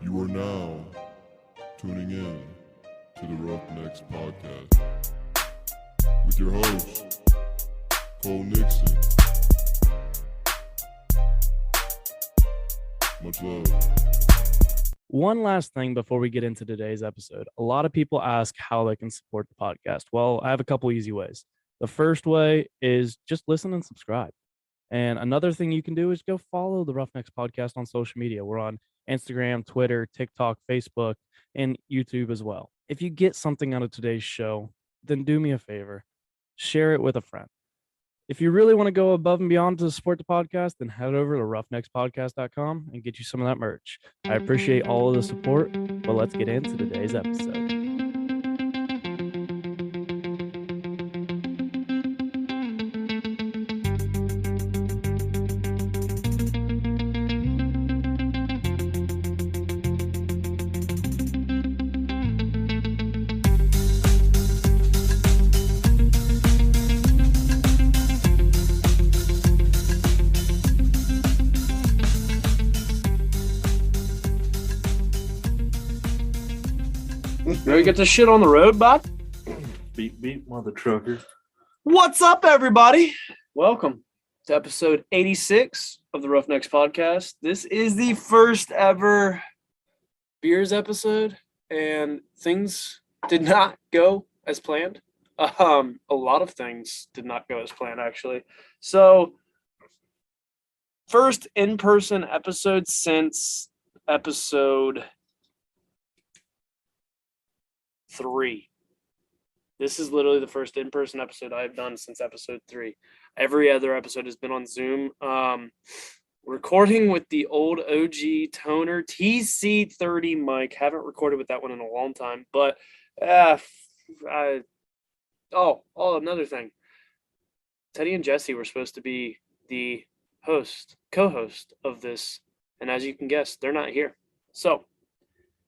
You are now tuning in to the Roughnecks podcast with your host, Cole Nixon. Much love. One last thing before we get into today's episode. A lot of people ask how they can support the podcast. Well, I have a couple easy ways. The first way is just listen and subscribe. And another thing you can do is go follow the Roughnecks podcast on social media. We're on Instagram, Twitter, TikTok, Facebook, and YouTube as well. If you get something out of today's show, then do me a favor. Share it with a friend. If you really want to go above and beyond to support the podcast, then head over to roughneckspodcast.com and get you some of that merch. I appreciate all of the support, but let's get into today's episode. Ready to get this shit on the road, bud? Beep, beep, mother trucker. What's up, everybody? Welcome to episode 86 of the Roughnecks podcast. This is the first ever beers episode, and things did not go as planned. A lot of things did not go as planned, actually. So, first in-person episode since episode 3. This is literally the first in-person episode I've done since episode 3. Every other episode has been on Zoom. Recording with the old OG toner TC30 mic. Haven't recorded with that one in a long time. But another thing. Teddy and Jesse were supposed to be the co-host of this, and as you can guess, they're not here. So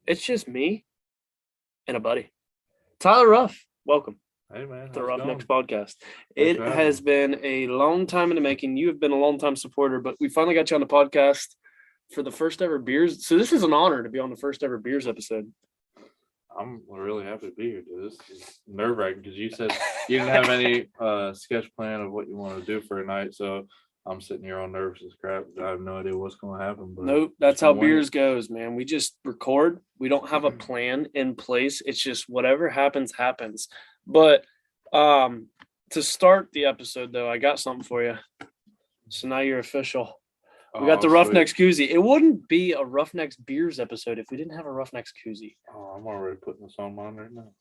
it's just me and a buddy. Tyler Ruff, welcome. Hey, man. To the Roughnecks podcast. It right. has been a long time in the making. You have been a long time supporter, but we finally got you on the podcast for the first ever beers. So this is an honor to be on the first ever beers episode. I'm really happy to be here, dude. This is nerve-wracking because you said you didn't have any sketch plan of what you want to do for a night, so I'm sitting here all nervous as crap. I have no idea what's going to happen. But Nope, that's how beers goes, man. We just record. We don't have a plan in place. It's just whatever happens, happens. But to start the episode, though, I got something for you. So now you're official. We got the Roughnecks koozie. It wouldn't be a Roughnecks beers episode if we didn't have a Roughnecks koozie. Oh, I'm already putting this on mine right now.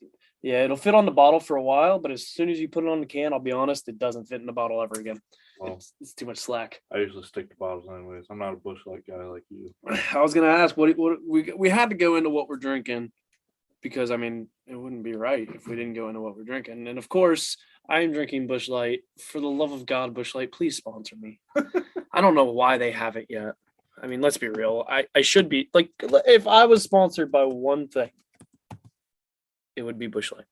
Yeah, it'll fit on the bottle for a while, but as soon as you put it on the can, I'll be honest, it doesn't fit in the bottle ever again. Well, It's too much slack. I usually stick to bottles anyways. I'm not a Busch Light guy like you. I was gonna ask what we had to go into what we're drinking because I mean it wouldn't be right if we didn't go into what we're drinking. And of course, I am drinking Busch Light. For the love of God, Busch Light, please sponsor me. I don't know why they haven't yet. I mean, let's be real. I should be like if I was sponsored by one thing, it would be Busch Light.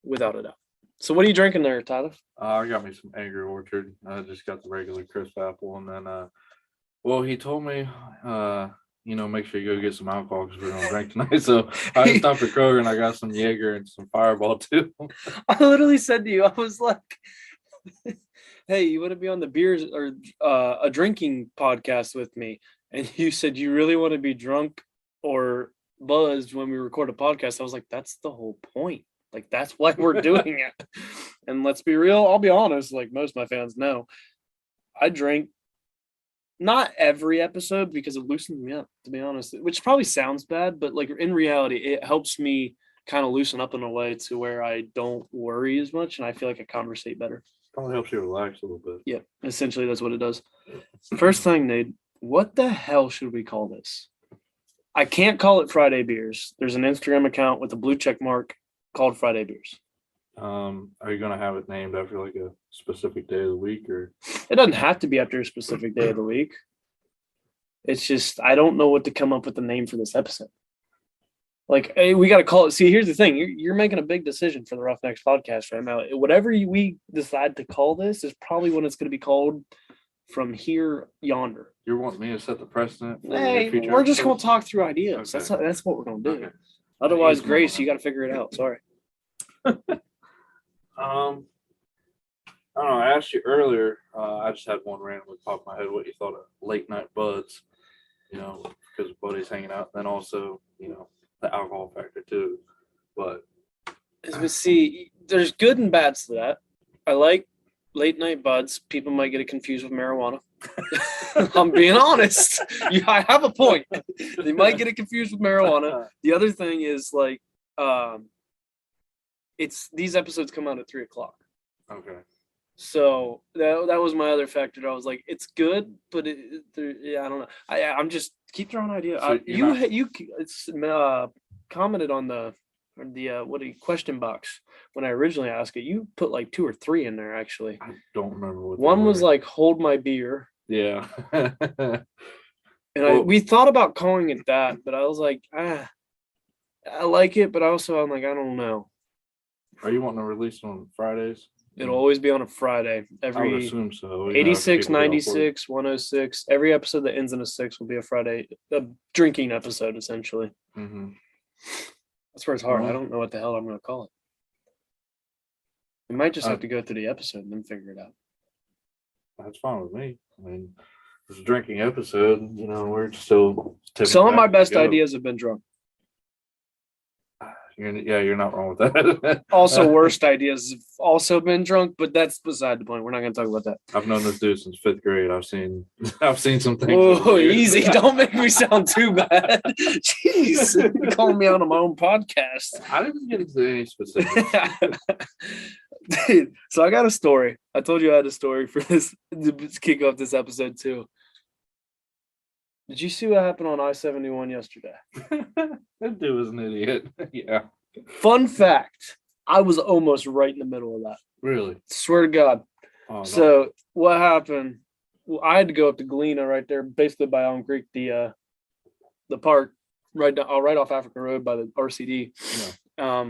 Without a doubt. So what are you drinking there, Tyler? I got me some Angry Orchard. I just got the regular crisp apple, and then he told me make sure you go get some alcohol because we're gonna drink tonight. So I stopped at Kroger and I got some Jaeger and some Fireball too. I literally said to you, I was like, hey, you want to be on the beers or a drinking podcast with me? And you said you really want to be drunk or buzzed when we record a podcast. I was like, that's the whole point. Like, that's why we're doing it. And let's be real. I'll be honest. Like most of my fans know, I drink not every episode because it loosens me up, to be honest, which probably sounds bad, but like in reality, it helps me kind of loosen up in a way to where I don't worry as much. And I feel like I conversate better. Probably helps you relax a little bit. Yeah, essentially that's what it does. First thing, Nate, what the hell should we call this? I can't call it Friday Beers. There's an Instagram account with a blue check mark called Friday Beers. Are you gonna have it named after like a specific day of the week, or? It doesn't have to be after a specific day of the week. It's just I don't know what to come up with the name for this episode. Like, hey, we got to call it. See, here's the thing. You're making a big decision for the Roughnecks podcast right now. Whatever we decide to call this is probably what it's going to be called from here yonder. You're wanting me to set the precedent for Hey, your future we're just gonna episodes? talk through ideas. Okay. That's what we're gonna do. Okay. Otherwise, Easy Grace, on you got to figure it out. Sorry. I don't know. I asked you earlier. I just had one randomly pop in my head. What you thought of late night buds? You know, because buddies hanging out. Then also, you know, the alcohol factor too. But But see, there's good and bads to that. I like late night buds. People might get it confused with marijuana. I'm being honest. Yeah, I have a point. They might get it confused with marijuana. The other thing is like, it's these episodes come out at 3:00. okay. So that was my other factor. I was like, it's good, but yeah, I don't know. I'm just keep throwing ideas. So You commented on the question box when I originally asked it. You put like 2 or 3 in there actually. I don't remember what. One they was were. like hold my beer, Yeah. and Well- we thought about calling it that, but I was like, I like it, but also I'm like, I don't know. Are you wanting to release it on Fridays? It'll always be on a Friday. I would Every assume so. 86, 96, 106. Every episode that ends in a 6 will be a Friday, a drinking episode, essentially. Mm-hmm. That's where it's hard. I Well- don't know what the hell I'm going to call it. We might just have to go through the episode and then figure it out. That's fine with me. I mean, it's a drinking episode. You know, we're still. tipping Some of my back to best go. ideas have been drunk. You're not wrong with that. Also, worst ideas have also been drunk, but that's beside the point. We're not going to talk about that. I've known this dude since 5th grade. I've seen some things. Oh, over the years. easy. Don't make me sound too bad. Jeez. You're calling me out on my own podcast. I didn't get into any specifics. Dude, so I got a story. I told you I had a story for this to kick off this episode too. Did you see what happened on I-71 yesterday? That dude was an idiot. Yeah, Fun fact, I was almost right in the middle of that. really. Swear to God. Oh, no. So what happened? Well, I had to go up to Galena right there, basically by Elm Creek, the park right off Africa Road by the RCD.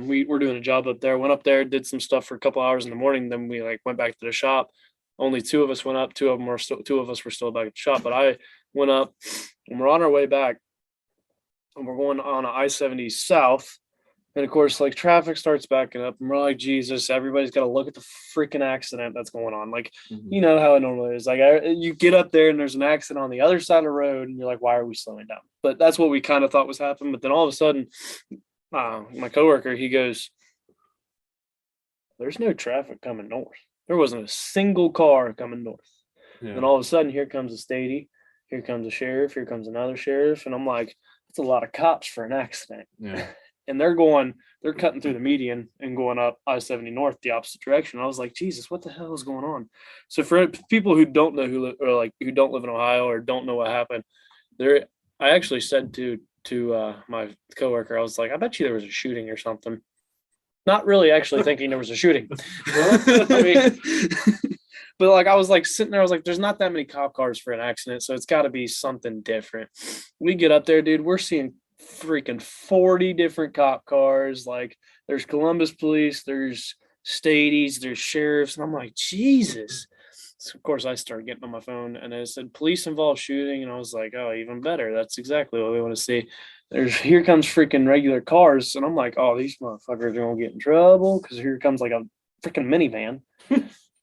We were doing a job up there. Went up there, did some stuff for a couple hours in the morning. Then we went back to the shop. Only 2 of us went up. 2 of us were still back at the shop. But I went up, and we're on our way back, and we're going on I-70 south. And of course, traffic starts backing up, and we're like, Jesus, everybody's got to look at the freaking accident that's going on. Mhm. You know how it normally is. You get up there and there's an accident on the other side of the road, and you're like, why are we slowing down? But that's what we kind of thought was happening. But then all of a sudden, my coworker, he goes, there's no traffic coming north. There wasn't a single car coming north. Yeah. And all of a sudden, here comes a statey, here comes a sheriff, here comes another sheriff. And I'm like, that's a lot of cops for an accident. Yeah. And they're cutting through the median and going up I-70 north the opposite direction. I was like, Jesus, what the hell is going on? So for people who don't know who don't live in Ohio or don't know what happened, I actually said to my coworker, I was like, I bet you there was a shooting or something. Not really actually thinking there was a shooting. I mean, but I was sitting there, I was like, there's not that many cop cars for an accident, so it's got to be something different. We get up there, dude, we're seeing freaking 40 different cop cars. There's Columbus police, there's stadies, there's sheriffs, and I'm like, Jesus. So of course I started getting on my phone, and it said police involved shooting, and I was like, oh, even better. That's exactly what we want to see. Here comes freaking regular cars, and I'm like, oh, these motherfuckers are gonna get in trouble, because here comes a freaking minivan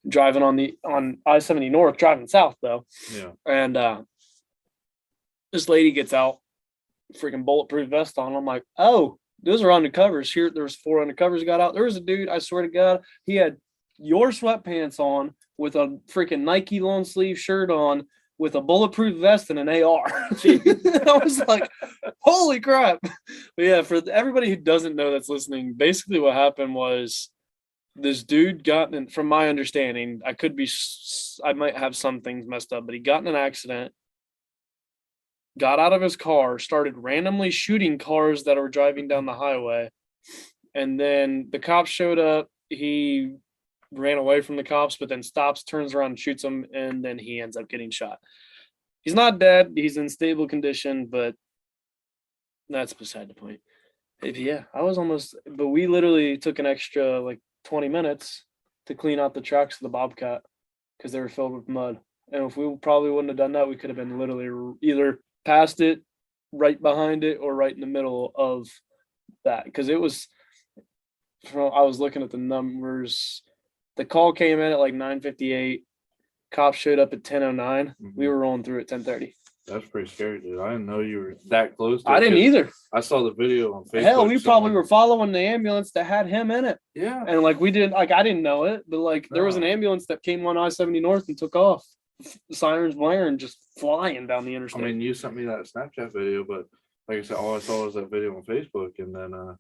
driving on I-70 north, driving south though. Yeah. And this lady gets out, freaking bulletproof vest on. I'm like, oh, those are undercovers. Here, there was 4 undercovers got out. There was a dude, I swear to God, he had your sweatpants on with a freaking Nike long sleeve shirt on with a bulletproof vest and an AR. I was like, holy crap. But yeah, for everybody who doesn't know that's listening, basically what happened was this dude got in, from my understanding, I might have some things messed up, but he got in an accident, got out of his car, started randomly shooting cars that were driving down the highway. And then the cops showed up. He ran away from the cops, but then stops, turns around and shoots them. And then he ends up getting shot. He's not dead. He's in stable condition, but that's beside the point. Yeah, I was almost, but we literally took an extra 20 minutes to clean out the tracks of the Bobcat because they were filled with mud. And if we probably wouldn't have done that, we could have been literally either past it, right behind it, or right in the middle of that. Because it was, I was looking at the numbers. The call came in at like 9:58. Cops showed up at 10:09. We were rolling through at 10:30. That's pretty scary, dude. I didn't know you were that close to I it, didn't 'cause either. I saw the video on Facebook. Hell, we probably someone- were following the ambulance that had him in it. Yeah. And like we didn't, like I didn't know it, but like there was an No. ambulance that came on I-70 North and took off. Sirens blaring, just flying down the interstate. I mean, you sent me that Snapchat video, but like I said, all I saw was that video on Facebook, and then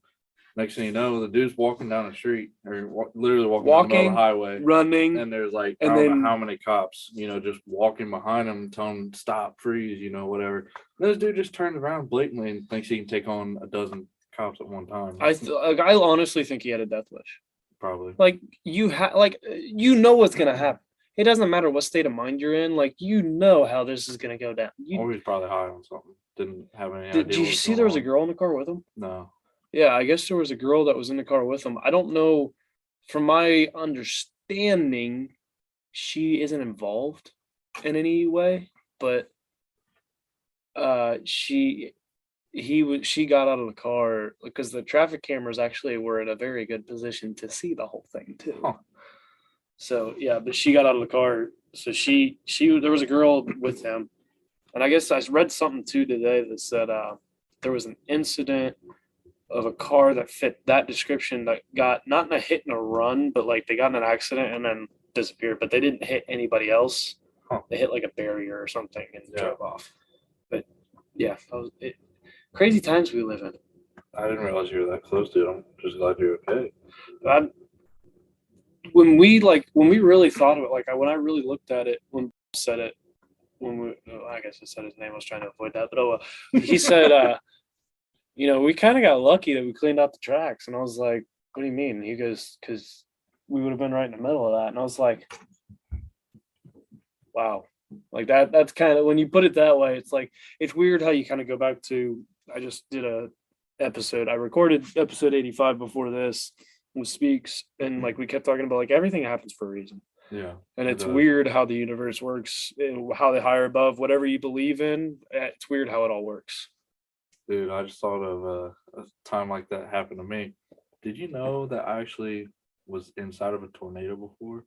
next thing you know, the dude's walking down the street, or literally walking down the middle of the highway, running. and there's like and I don't then- know how many cops, just walking behind him, telling him stop, freeze, whatever. And this dude just turned around blatantly and thinks he can take on a dozen cops at one time. I honestly think he had a death wish. Probably. Like you know what's gonna happen. It doesn't matter what state of mind you're in. Like you know how this is gonna go down. Or he's probably high on something. Didn't have any Did idea. you what see there was a going girl in the car with him? on. No. Yeah, I guess there was a girl that was in the car with him. I don't know. From my understanding, she isn't involved in any way, but she got out of the car because the traffic cameras actually were in a very good position to see the whole thing too. Huh. So yeah, but she got out of the car. So she there was a girl with him, and I guess I read something too today that said there was an incident of a car that fit that description that got not in a hit and a run, but like they got in an accident and then disappeared, but they didn't hit anybody else. Huh. They hit like a barrier or something and Yeah. drove off. But yeah, crazy times we live in. I didn't realize you were that close to it. I'm just glad you're okay. When we really thought of it, like when I really looked at it, when said it, I guess I said his name. I was trying to avoid that, but he said, we kind of got lucky that we cleaned out the tracks. And I was like, what do you mean? He goes, because we would have been right in the middle of that. And I was like, wow. Like that's kind of, when you put it that way, it's like, it's weird how you kind of go back to, I just did I recorded episode 85 before this with Speaks. And like, we kept talking about like everything happens for a reason. Yeah. And it's does. weird how the universe works, how they higher above, whatever you believe in. It's weird how it all works. Dude, I just thought of a time like that happened to me. Did you know that I actually was inside of a tornado before?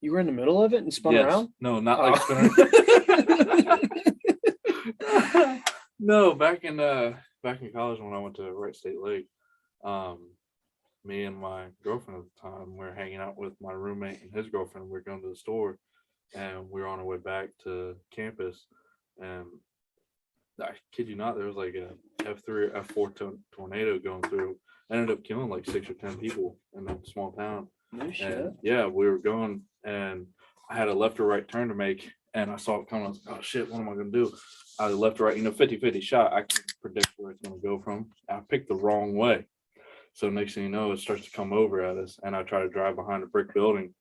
You were in the middle of it and spun around? No, not like spinning. No, back in college when I went to Wright State Lake, me and my girlfriend at the time, we were hanging out with my roommate and his girlfriend. We were going to the store, and we were on our way back to campus, and I kid you not, there was like a F3 or F4 tornado going through. Ended up killing like 6 or 10 people in that small town. No shit. And yeah, we were going, and I had a left or right turn to make, and I saw it coming. I was like, oh shit, what am I going to do? I left or right, 50-50 shot. I can't predict where it's going to go from. I picked the wrong way. So next thing you know, it starts to come over at us, and I try to drive behind a brick building,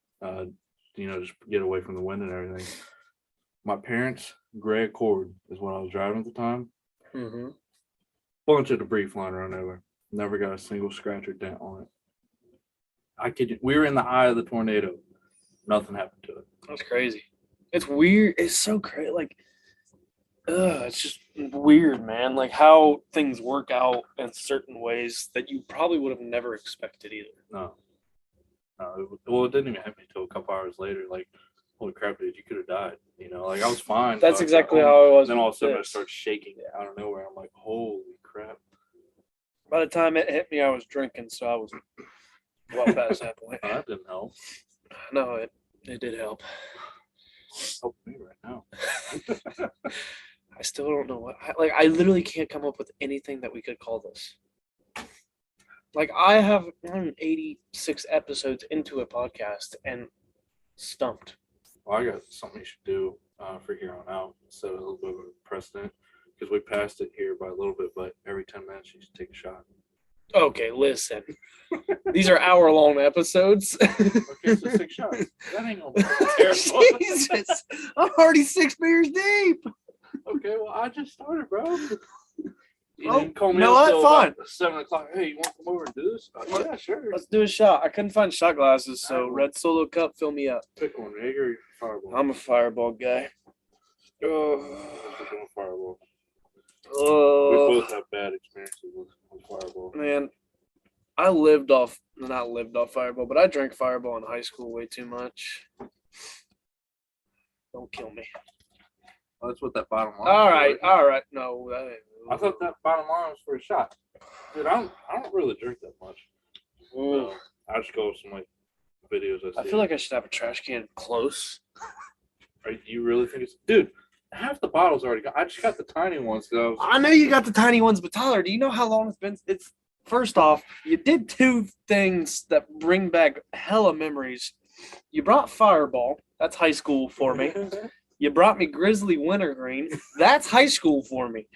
just get away from the wind and everything. My parents' gray Accord is what I was driving at the time. Mm-hmm. Bunch of debris flying around over. Never got a single scratch or dent on it. I kid you, we were in the eye of the tornado. Nothing happened to it. That's crazy. It's weird. It's so crazy. Like, it's just weird, man. Like how things work out in certain ways that you probably would have never expected either. No, it didn't even hit me until a couple hours later. Like, holy crap, dude, you could have died. Like I was fine. That's So I exactly got home, how it was And then all of a with sudden, this. it starts shaking out of nowhere. I'm like, holy crap. By the time it hit me, I was drinking, so I was well past that point. Oh, that didn't help. No, it did help. Help me right now. I still don't know what. I literally can't come up with anything that we could call this. Like I have 186 episodes into a podcast and stumped. Well, I got something you should do for here on out. Set a little bit of a precedent because we passed it here by a little bit, but every 10 minutes you should take a shot. Okay, listen. These are hour-long episodes. Okay, so 6 shots. That ain't gonna be terrible. Jesus, I'm already 6 beers deep. Okay, well, I just started, bro. You Oh, didn't call me no, up that's till fine. about 7 o'clock. Hey, you want to come over and do this? Yeah, sure. Let's do a shot. I couldn't find shot glasses, so Alright. red Solo cup, fill me up. Pick one, Jaeger, Fireball. I'm a Fireball guy. Oh, I'm a Fireball. We oh both have bad experiences with Fireball. man, not lived off Fireball, but I drank Fireball in high school way too much. Don't kill me. Oh, that's what that bottom line. All is, right. No, that ain't. I thought that bottom line was for a shot. Dude, I don't really drink that much. Ooh. So I just go with some like videos I see. I feel like I should have a trash can close. You really think it's, dude? Half the bottle's already gone. I just got the tiny ones though. I know you got the tiny ones, but Tyler, do you know how long it's been? It's first off, you did two things that bring back hella memories. You brought Fireball. That's high school for me. You brought me Grizzly Wintergreen. That's high school for me.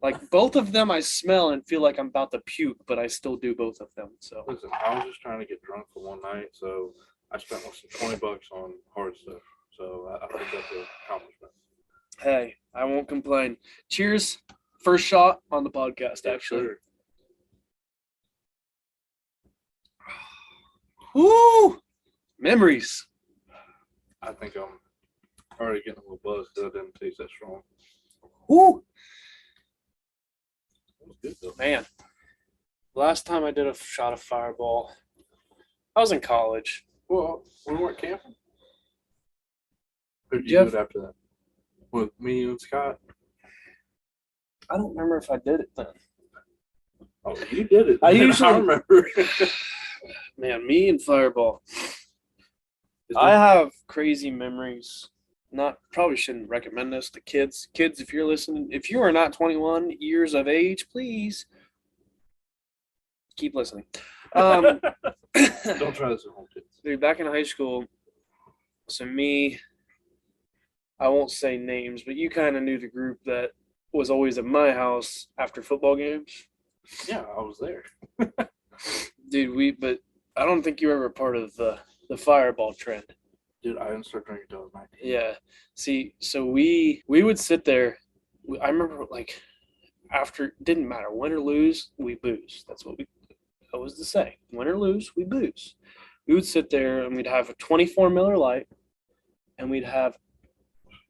Like both of them, I smell and feel like I'm about to puke, but I still do both of them. So Listen, I was just trying to get drunk for one night, so I spent less than $20 on hard stuff. So I think that's an accomplishment. hey, I won't complain. Cheers. First shot on the podcast, actually. Sure. Woo! Memories. I think I'm already getting a little buzzed because I didn't taste that strong. Woo! It was good though. Man, last time I did a shot of Fireball, I was in college. Well, we weren't camping. Or did Jeff- you do it after that? With me, you, and Scott? I don't remember if I did it then. Oh, you did it. I usually- I remember. Man, me and Fireball. I have crazy memories. Probably shouldn't recommend this to kids. Kids, if you're listening, if you are not 21 years of age, please keep listening. Don't try this at home, kids. Dude, back in high school, so me, I won't say names, but you kind of knew the group that was always at my house after football games. Yeah, I was there. Dude, but I don't think you were ever part of the Fireball trend. Dude, I didn't start drinking until I was 19. Yeah. See, so we would sit there. I remember like after, didn't matter, win or lose, we booze. That's what that was to say. Win or lose, we booze. We would sit there and we'd have a 24 Miller Lite, and we had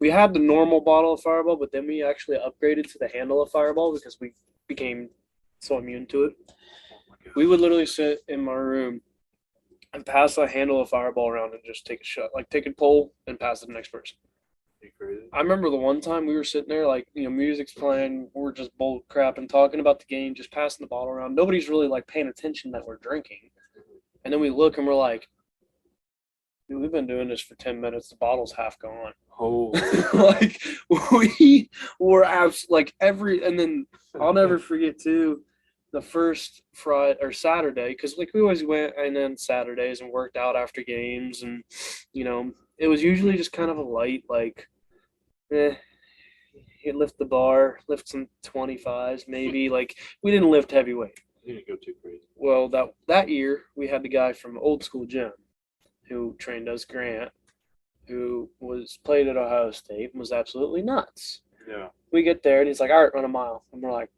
the normal bottle of Fireball, but then we actually upgraded to the handle of Fireball because we became so immune to it. Oh my God. We would literally sit in my room and pass a handle of Fireball around and just take a shot, like take a pull and pass it to the next person. You crazy? I remember the one time we were sitting there, like, music's playing, we're just bull crap and talking about the game, just passing the bottle around. Nobody's really like paying attention that we're drinking. And then we look and we're like, dude, we've been doing this for 10 minutes. The bottle's half gone. Oh, Like we were and then I'll never forget too, the first Friday or Saturday, because like we always went and then Saturdays and worked out after games, and it was usually just kind of a light, like you lift the bar, lift some 25s maybe. Like we didn't lift heavyweight. you didn't go too crazy. Well, that year we had the guy from old school gym who trained us, Grant, who played at Ohio State and was absolutely nuts. Yeah. We get there and he's like, all right, run a mile. And we're like,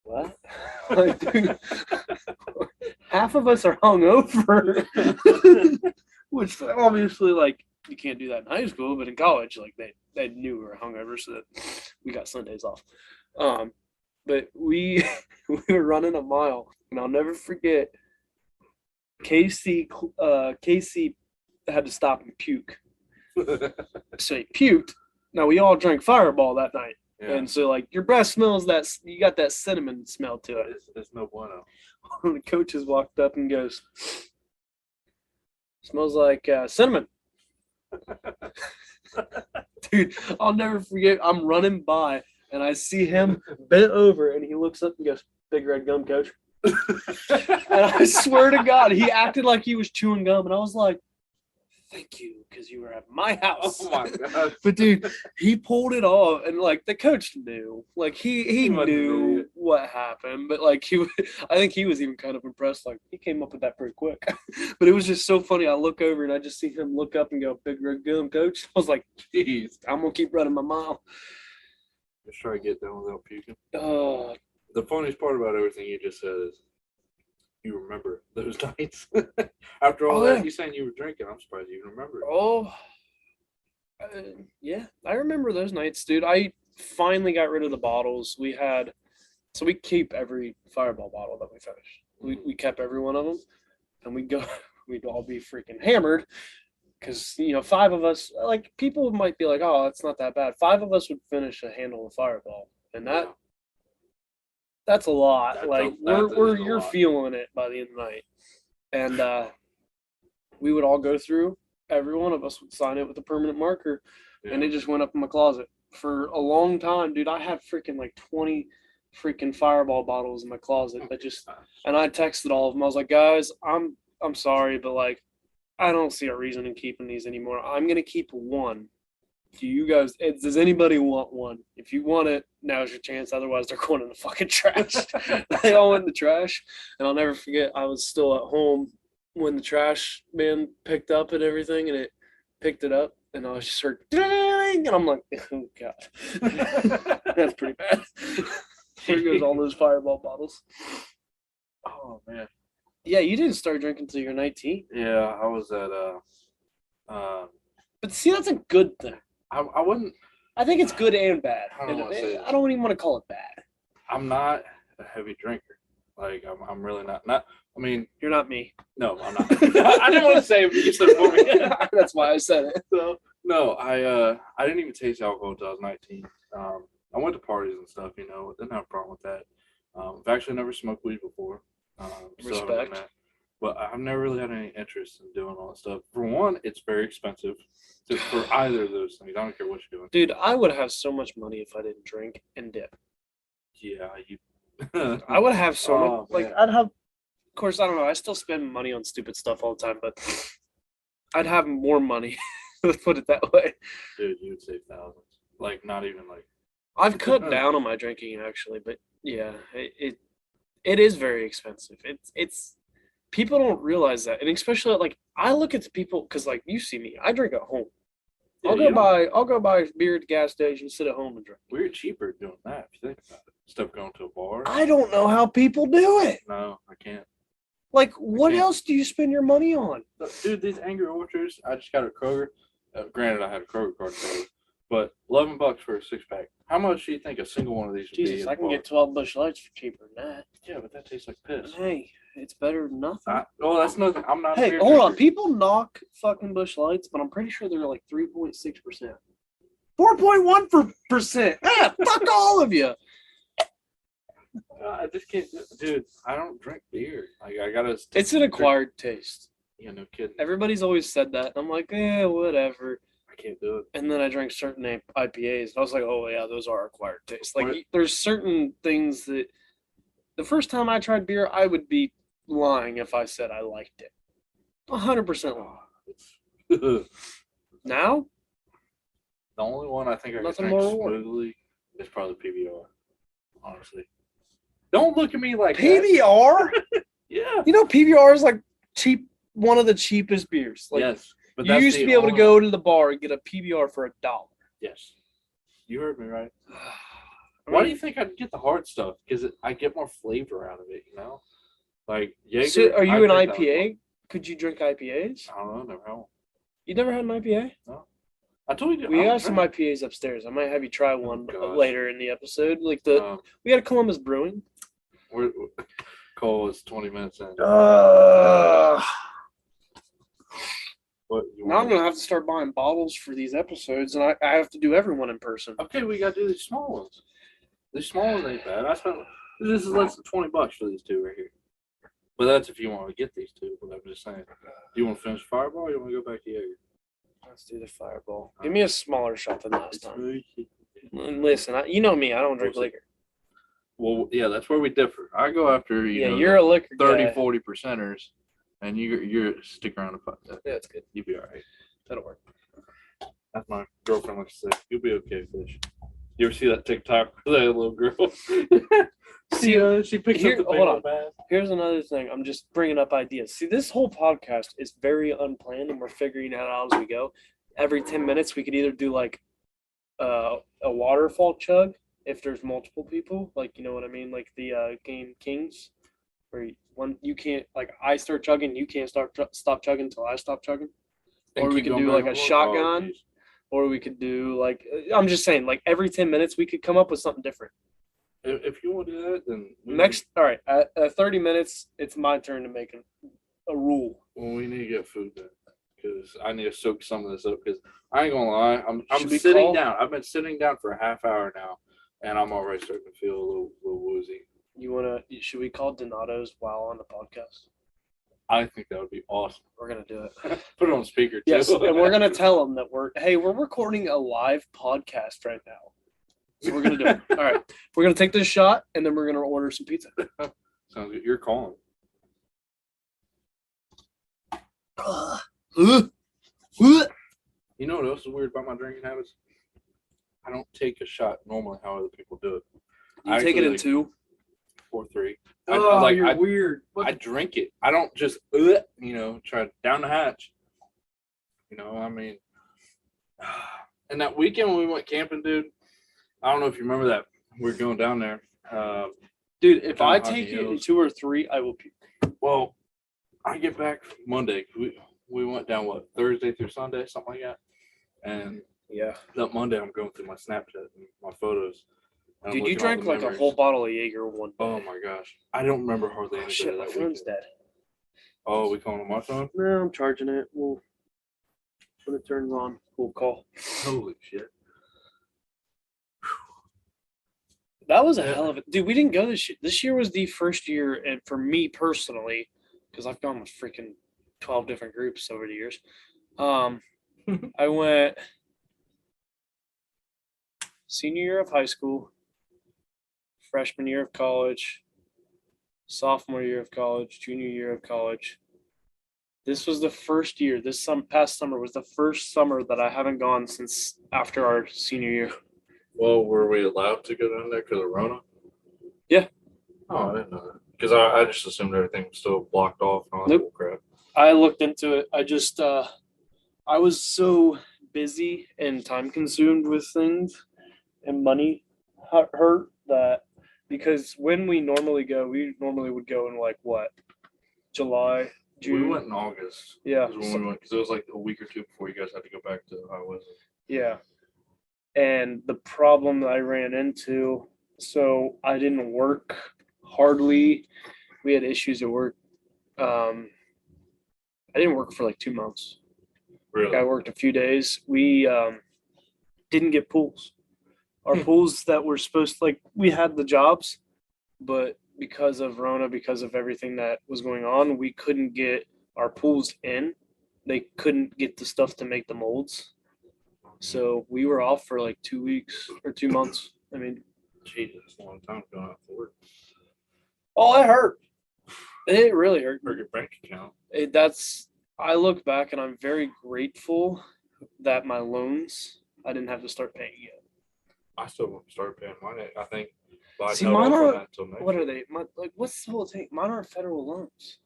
what? Like, dude, half of us are hungover. Which obviously, like, you can't do that in high school, but in college, like, they knew we were hungover, so that we got Sundays off. But we were running a mile, and I'll never forget, Casey had to stop and puke. So he puked. Now, we all drank Fireball that night. Yeah. And so, like, your breath smells you got that cinnamon smell to it. It's no bueno. One of the coaches walked up and goes, smells like cinnamon. Dude, I'll never forget. I'm running by and I see him bent over and he looks up and goes, big red gum, coach. And I swear to God, he acted like he was chewing gum. And I was like, thank you, because you were at my house. Oh my God. But dude, he pulled it off, and like the coach knew, like he wasn't an knew idiot. what happened, but like I think he was even kind of impressed. Like he came up with that pretty quick. But it was just so funny. I look over and I just see him look up and go, "Big red gum, coach." I was like, "Jeez, I'm gonna keep running my mile." Just try to get done without puking. Oh, The funniest part about everything you just said is you remember those nights. After all Oh, that, yeah. you saying you were drinking, I'm surprised you even remember. oh, Yeah, I remember those nights, dude. I finally got rid of the bottles. So we keep every Fireball bottle that we finish. We kept every one of them, and we'd all be freaking hammered because 5 of us, like, people might be like, oh, it's not that bad. 5 of us would finish a handle of Fireball, and that's a lot. You're lot. feeling it by the end of the night, and we would all go through. Every one of us would sign it with a permanent marker, and it just went up in my closet for a long time, dude. I had freaking like 20 freaking Fireball bottles in my closet that just, and I texted all of them. I was like, guys, I'm sorry, but like, I don't see a reason in keeping these anymore. I'm gonna keep one. Do you guys? Does anybody want one? If you want it, now's your chance. Otherwise, they're going in the fucking trash. They all went in the trash, and I'll never forget. I was still at home when the trash man picked up and everything, and it picked it up, and I was just heard, ding, and I'm like, oh god, that's pretty bad. Here goes all those Fireball bottles. Oh man. Yeah, you didn't start drinking until you were 19. Yeah, I was at But see, that's a good thing. I wouldn't. I think it's good and bad. I don't wanna say I don't even want to call it bad. I'm not a heavy drinker. Like I'm really not. I mean, You're not me. no, I'm not. I didn't want to say it, but you said it for me. That's why I said it. So no, I didn't even taste alcohol until I was 19. I went to parties and stuff. Didn't have a problem with that. I've actually never smoked weed before. Still haven't done Respect. that. But I've never really had any interest in doing all that stuff. For one, it's very expensive for either of those things. I don't care what you're doing. Dude, I would have so much money if I didn't drink and dip. Yeah, you. I would have so Oh, much. Like, man. I'd have, of course, I don't know. I still spend money on stupid stuff all the time, but I'd have more money. Let's put it that way. Dude, you would save thousands. Like, not even like. I've cut down on my drinking actually, but yeah, it is very expensive. It's people don't realize that, and especially like I look at the people because like you see me, I drink at home. Yeah, I'll go buy beer at the gas station, sit at home and drink. We're cheaper doing that if you think about it. Instead of going to a bar. I don't know how people do it. No, I can't. Like, what can't. else do you spend your money on? Dude, these Angry Orchards, I just got a Kroger. Granted, I had a Kroger card today, but $11 for a 6-pack. How much do you think a single one of these would be? Jesus, at I a can bar? get 12 Busch Lights for cheaper than that. Yeah, but that tastes like piss. Hey, it's better than nothing. That's nothing. I'm not. a Hey, beer hold on. drinker. People knock fucking Busch Lights, but I'm pretty sure they're like 3.6%. 4.1%. Yeah, fuck all of you. I just can't, dude. I don't drink beer. Like I gotta. It's an acquired taste. Yeah, no kidding. Everybody's always said that. I'm like, whatever. I can't do it. And then I drank certain IPAs, and I was like, oh yeah, those are acquired tastes. Like, What? there's certain things that the first time I tried beer, I would be lying if I said I liked it. 100% lying. The Now, only one I think I can Nothing drink more rewarding. smoothly is probably PBR. Honestly, don't look at me like that. PBR. Yeah. You know, PBR is like one of the cheapest beers. Like, Yes. But you that's used to the be able to only- go to the bar and get a PBR for $1. Yes. You heard me right. I Why do mean, you think I'd get the hard stuff? Because I get more flavor out of it, Like Jaeger. So are you I an drink that IPA? Could you drink IPAs? one. I don't know. Never had one. You never had an IPA? I told you. We I don't have some drink. IPAs upstairs. I might have you try one gosh. later in the episode. Like Um, we got a Columbus Brewing. Cole is 20 minutes in. What you Now I'm want? gonna have to start buying bottles for these episodes, and I have to do everyone in person. Okay, we gotta do these small ones. These small ones ain't bad. I spent this is less than $20 for these two right here. But that's if you want to get these two. But I'm just saying. Do you want to finish Fireball or you want to go back to Jaeger? Let's do the Fireball. Give me a smaller shot than last time. And listen, you know me. I don't drink liquor. Well, yeah, that's where we differ. I go after Yeah, know, you're a liquor 30, guy. 40 percenters, and you're stick around to fight that. Yeah, it's good. You'll be all right. That'll work. That's my girlfriend likes to say. You'll be okay, fish. You ever see that TikTok? That little girl. She picks Here- up the hold on. bass. Here's another thing. I'm just bringing up ideas. See, this whole podcast is very unplanned, and we're figuring it out as we go. Every 10 minutes, we could either do like a waterfall chug if there's multiple people, like, you know what I mean, like the game Kings, where you can't, like, I start chugging, you can't stop chugging until I stop chugging. Or we keep can going do back like a and forth? shotgun. geez. or we could do like I'm just saying, like every 10 minutes we could come up with something different. If you want to do that, then All right, at 30 minutes, it's my turn to make a rule. Well, we need to get food then, because I need to soak some of this up. Because I ain't gonna lie, I'm Should we sitting call- down. I've been sitting down for a half hour now, and I'm already starting to feel a little woozy. Should we call Donato's while on the podcast? I think that would be awesome. We're gonna do it. Put it on speaker too. Yes, and we're gonna tell them that we're recording a live podcast right now. So we're gonna do it. All right, we're gonna take this shot, and then we're gonna order some pizza. Sounds good. You're calling. You You know what else is weird about my drinking habits? I don't take a shot normally how other people do it. I take it in actually, 2. 4 3. You're weird. I drink it. I don't just try down the hatch. I mean, and that weekend when we went camping, dude, I don't know if you remember that. We were going down there. Dude, if Down I Hot take it in Heels. 2 or 3, I will puke. Well, I get back Monday. We went down Thursday through Sunday, something like that. And Yeah. that Monday, I'm going through my Snapchat and my photos. and I'm Dude, you looking at all drank the like a memories. whole bottle of Jaeger one day. Oh my gosh, I don't remember hardly Oh, anything shit, of my that phone's weekend. dead. Oh, we calling on my phone? No, I'm charging it. When it turns on, we'll call. Holy shit! That was a hell of a dude. We didn't go this year. This year was the first year, and for me personally, because I've gone with freaking 12 different groups over the years. I went senior year of high school, freshman year of college, sophomore year of college, junior year of college. This was the first year. Past summer was the first summer that I haven't gone since after our senior year. Well, were we allowed to go down there because of Rona? Yeah. Oh, I didn't know that. Because I just assumed everything was still blocked off and all that Nope. bull crap. I looked into it. I just I was so busy and time consumed with things and money hurt that because when we normally go, we normally would go in like what? July, June. We went in August. Yeah. Is when we went because it was like a week or two before you guys had to go back to how was it? Yeah. And the problem that I ran into, so I didn't work hardly. We had issues at work. I didn't work for like 2 months. Really? I worked a few days. We didn't get pools. Our pools that were supposed to, like, we had the jobs, but because of Rona, because of everything that was going on, we couldn't get our pools in. They couldn't get the stuff to make the molds. So we were off for like 2 weeks or 2 months. I mean, Jesus, that's a long time going out for work. oh, it hurt. It really hurt. For your bank account. I look back and I'm very grateful that my loans, I didn't have to start paying yet. I still won't start paying mine. I think. But I See, held mine off on are- that until next What year. are they? What's the whole thing? Mine are federal loans.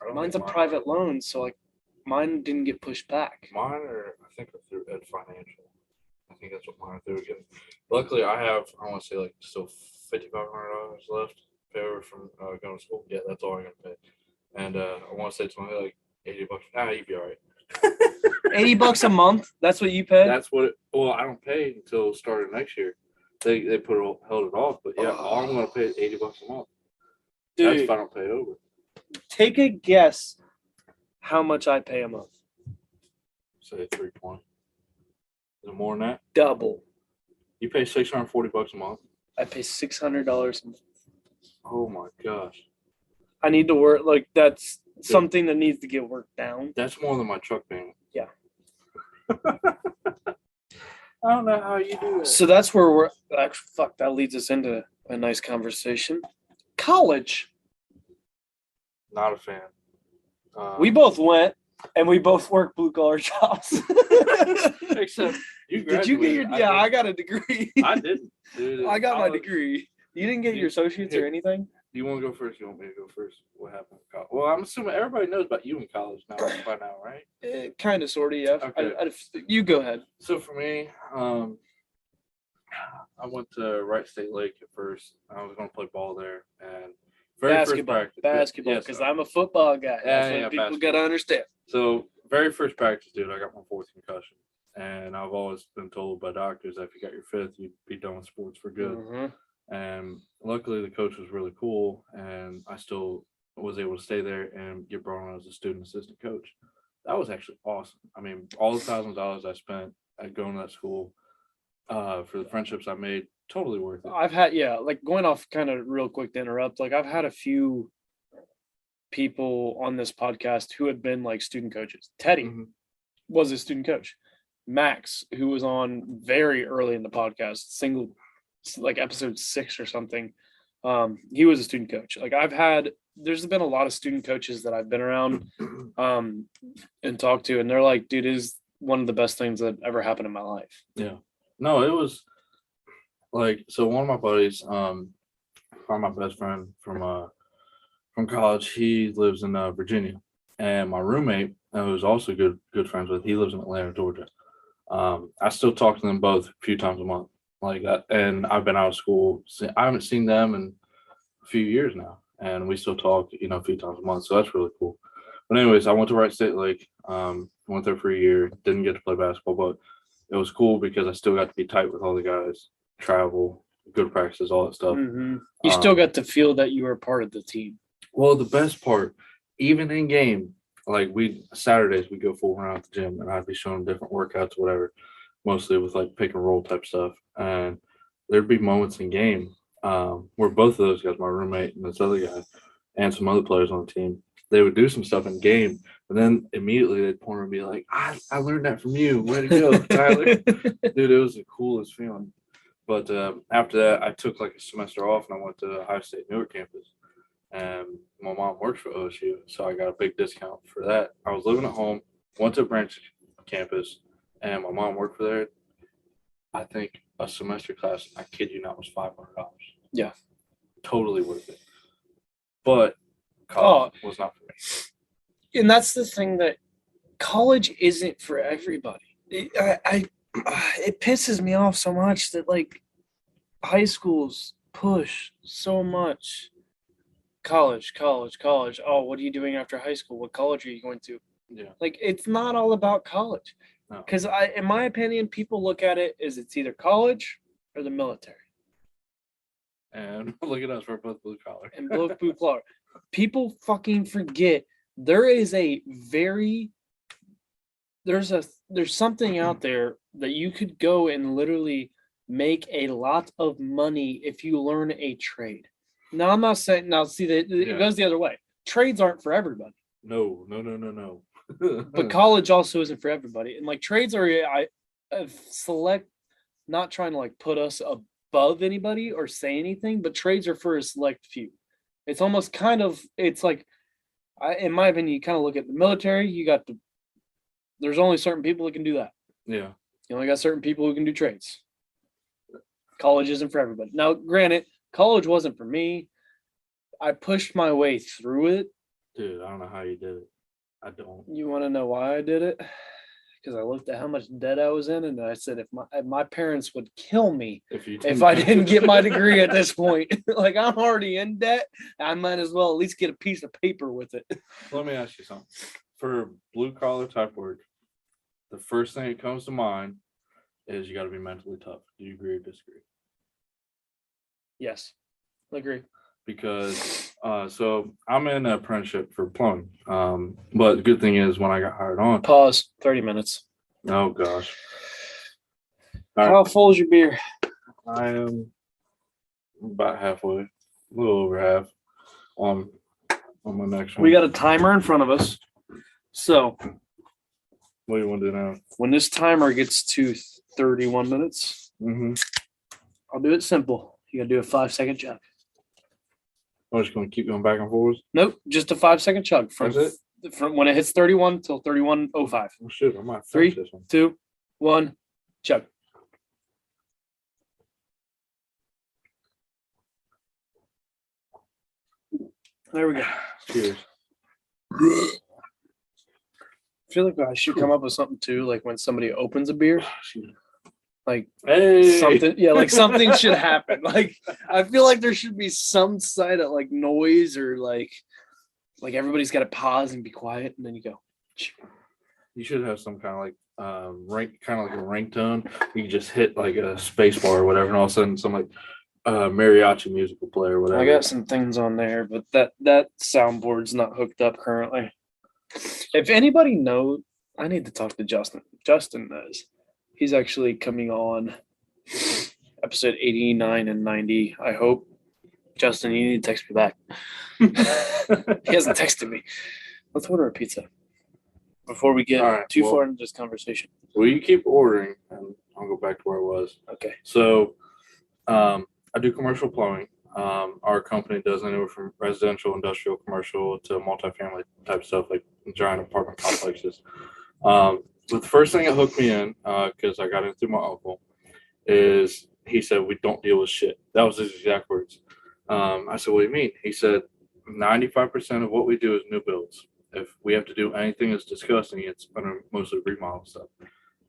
I don't Mine's a think mine private are. loan, so like mine didn't get pushed back. Mine are, I think, are through Ed Financial. I think that's what mine are through again. Luckily, I want to say like still $5,500 left to pay over from going to school. Yeah, that's all I'm gonna pay. And I want to say it's only like $80. You'd be all right. $80 a month. That's what you pay. That's what. Well, I don't pay until start of next year. They held it off, but yeah, all I'm gonna pay is $80 a month. That's Dude, if I don't pay over. take a guess how much I pay a month. Say $320. Is it more than that? Double. You pay $640 a month. I pay $600 a month. Oh my gosh, I need to work. Like that's something that needs to get worked down. that's more than my truck payment. Yeah. I don't know how you do that. So that's where we're. Actually, fuck. That leads us into a nice conversation. College. Not a fan. We both went, and we both worked blue collar jobs. Except you. Did you get your? graduated. Yeah, I didn't. got a degree. I didn't. Dude, I got my college- degree. You didn't get You- your associates or anything? Do you want to go first? You want me to go first? What happened in college? Well, I'm assuming everybody knows about you in college now by now, right? Kind of, sort of, yeah. Okay. You go ahead. So for me, I went to Wright State Lake at first. I was going to play ball there, and first practice. Basketball, Yes, because I'm a football guy. That's Yeah, what people basketball. got to understand. So very first practice, dude, I got my fourth concussion. And I've always been told by doctors that if you got your fifth, you'd be done with sports for good. Mhm. And luckily, the coach was really cool, and I still was able to stay there and get brought on as a student assistant coach. That was actually awesome. I mean, all the $1,000s I spent at going to that school for the friendships I made, totally worth it. I've had, yeah, like going off kind of real quick to interrupt, like I've had a few people on this podcast who had been like student coaches. Teddy Mhm. was a student coach. Max, who was on very early in the podcast, like episode 6 or something, he was a student coach. Like there's been a lot of student coaches that I've been around and talked to, and they're like, dude, it is one of the best things that ever happened in my life. Yeah. No, it was like, so one of my buddies, probably my best friend from college, he lives in Virginia, and my roommate, who's also good friends with, he lives in Atlanta, Georgia. I still talk to them both a few times a month, like that. And I've been out of school. I haven't seen them in a few years now, and we still talk, a few times a month. So that's really cool. But anyways, I went to Wright State Lake. Went there for a year. Didn't get to play basketball, but it was cool because I still got to be tight with all the guys, travel, good practices, all that stuff. Mm-hmm. You still got to feel that you were part of the team. Well, the best part, even in game, like Saturdays we go full around at the gym, and I'd be showing different workouts, whatever, mostly with like pick and roll type stuff. And there'd be moments in game where both of those guys, my roommate and this other guy, and some other players on the team, they would do some stuff in game, and then immediately they'd point and be like, I learned that from you. Way to go, Tyler. Dude, it was the coolest feeling. But after that, I took like a semester off, and I went to Ohio State Newark campus. And my mom works for OSU, so I got a big discount for that. I was living at home, went to a branch campus, and my mom worked for there. I think a semester class, I kid you not, was $500. Yeah. Totally worth it. But college was not for me. And that's the thing, that college isn't for everybody. It pisses me off so much that like high schools push so much. College. Oh, what are you doing after high school? What college are you going to? Yeah. Like, it's not all about college. No. Because in my opinion, people look at it as it's either college or the military. And look at us, we're both blue collar. And both blue collar. People fucking forget there's something out there that you could go and literally make a lot of money if you learn a trade. Now, I'm not saying, it goes the other way. Trades aren't for everybody. No. But college also isn't for everybody. And like trades are select, not trying to like put us above anybody or say anything, but trades are for a select few. It's almost it's like, in my opinion, you kind of look at the military, there's only certain people that can do that. Yeah. You only got certain people who can do trades. College isn't for everybody. Now, granted, college wasn't for me. I pushed my way through it. Dude, I don't know how you did it. I don't. You want to know why I did it? Because I looked at how much debt I was in, and I said, if my parents would kill me if I didn't get my degree at this point. Like, I'm already in debt. I might as well at least get a piece of paper with it. Let me ask you something. For blue collar type work, the first thing that comes to mind is you got to be mentally tough. Do you agree or disagree? Yes, I agree. Because so I'm in an apprenticeship for plumbing. But the good thing is when I got hired on. Pause. 30 minutes. Oh gosh. How full is your beer? I am about halfway, a little over half. On my next one. We got a timer in front of us. So What do you want to do now? when this timer gets to 31 minutes, I'll do it simple. You gotta do a 5-second chug. I'm just going to keep going back and forth. Nope, just a 5-second chug from when it hits 31 till 31:05. Oh shit, I might Three, finish this one. 2, 1, chug. There we go. Cheers. I feel like I should come up with something too, like when somebody opens a beer, like Hey. something, yeah, like something should happen. Like I feel like there should be some side of like noise or like everybody's got to pause and be quiet, and then you go. You should have some kind of like rank, kind of like a ringtone. You can just hit like a space bar or whatever, and all of a sudden some like mariachi music will play or whatever. I got some things on there, but that soundboard's not hooked up currently. If anybody knows, I need to talk to Justin. Justin knows. He's actually coming on episode 89 and 90, I hope. Justin, you need to text me back. He hasn't texted me. Let's order a pizza before we get too far into this conversation. Well, you keep ordering, and I'll go back to where I was. Okay. So, I do commercial plumbing. Our company does anywhere from residential, industrial, commercial to multifamily type stuff, like giant apartment complexes. But the first thing that hooked me in, because I got in through my uncle, is he said, "We don't deal with shit." That was his exact words. I said, "What do you mean?" He said, 95% of what we do is new builds. If we have to do anything that's disgusting, it's under mostly remodel stuff.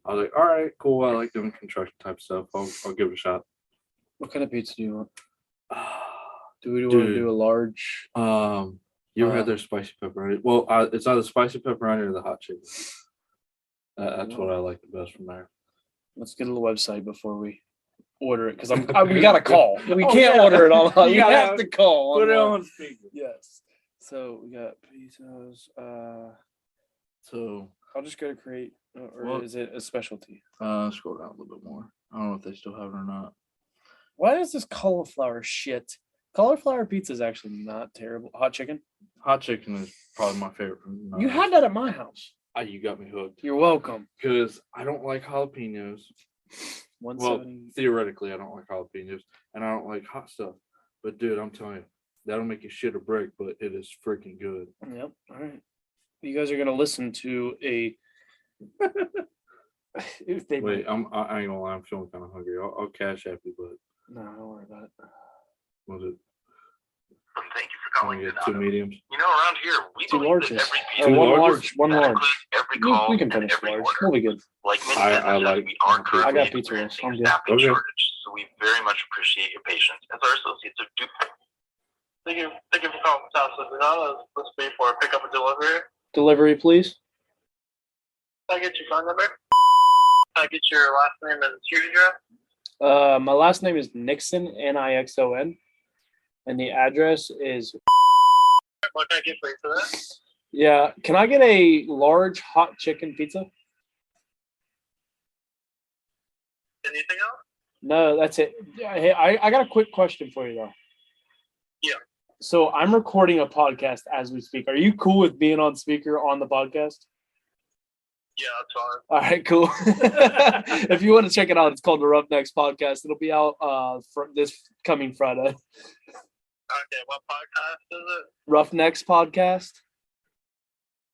I was like, all right, cool. I like doing construction type stuff. I'll give it a shot. What kind of pizza do you want? Do we want to do a large? You ever had their spicy pepperoni? Well, it's either spicy pepperoni or the hot chicken. That's what I like the best from there. Let's get to the website before we order it, because we got to call. We can't order it online. We have to call. Put it on speaker. Yes. So we got pizzas. So I'll just go to create, or is it a specialty? Scroll down a little bit more. I don't know if they still have it or not. Why is this cauliflower shit? Cauliflower pizza is actually not terrible. Hot chicken? Hot chicken is probably my favorite. You had that at my house. You got me hooked. You're welcome. Because I don't like jalapenos. 170. Well, theoretically, I don't like jalapenos, and I don't like hot stuff. But dude, I'm telling you, that'll make you shit or break, but it is freaking good. Yep. All right. You guys are gonna listen to a. Wait, I ain't gonna lie, I'm feeling kind of hungry. I'll cash app you, but no, don't worry about it. Was it? Thank you for calling. Get two mediums. You know, around here, we Two believe that larges. every Or piece one large? One that large. includes every call We can and finish every large. order. We'll be good. Like many I businesses, like we are pizza. currently I got pizza rolls. experiencing I'm a good. staffing Okay. shortage, so we very much appreciate your patience as our associates are due. Thank you for calling South Cincinnati. Let's pay for a pickup and delivery. Delivery, please. Can I get your phone number? Can I get your last name and street address? My last name is Nixon, Nixon, and the address is. What can I get for you today? Yeah, can I get a large hot chicken pizza? Anything else? No, that's it. Hey, I got a quick question for you though. Yeah. So I'm recording a podcast as we speak. Are you cool with being on speaker on the podcast? Yeah, that's fine. All right, cool. If you want to check it out, it's called the Roughnecks podcast. It'll be out for this coming Friday. Okay, what podcast is it? Roughnecks podcast.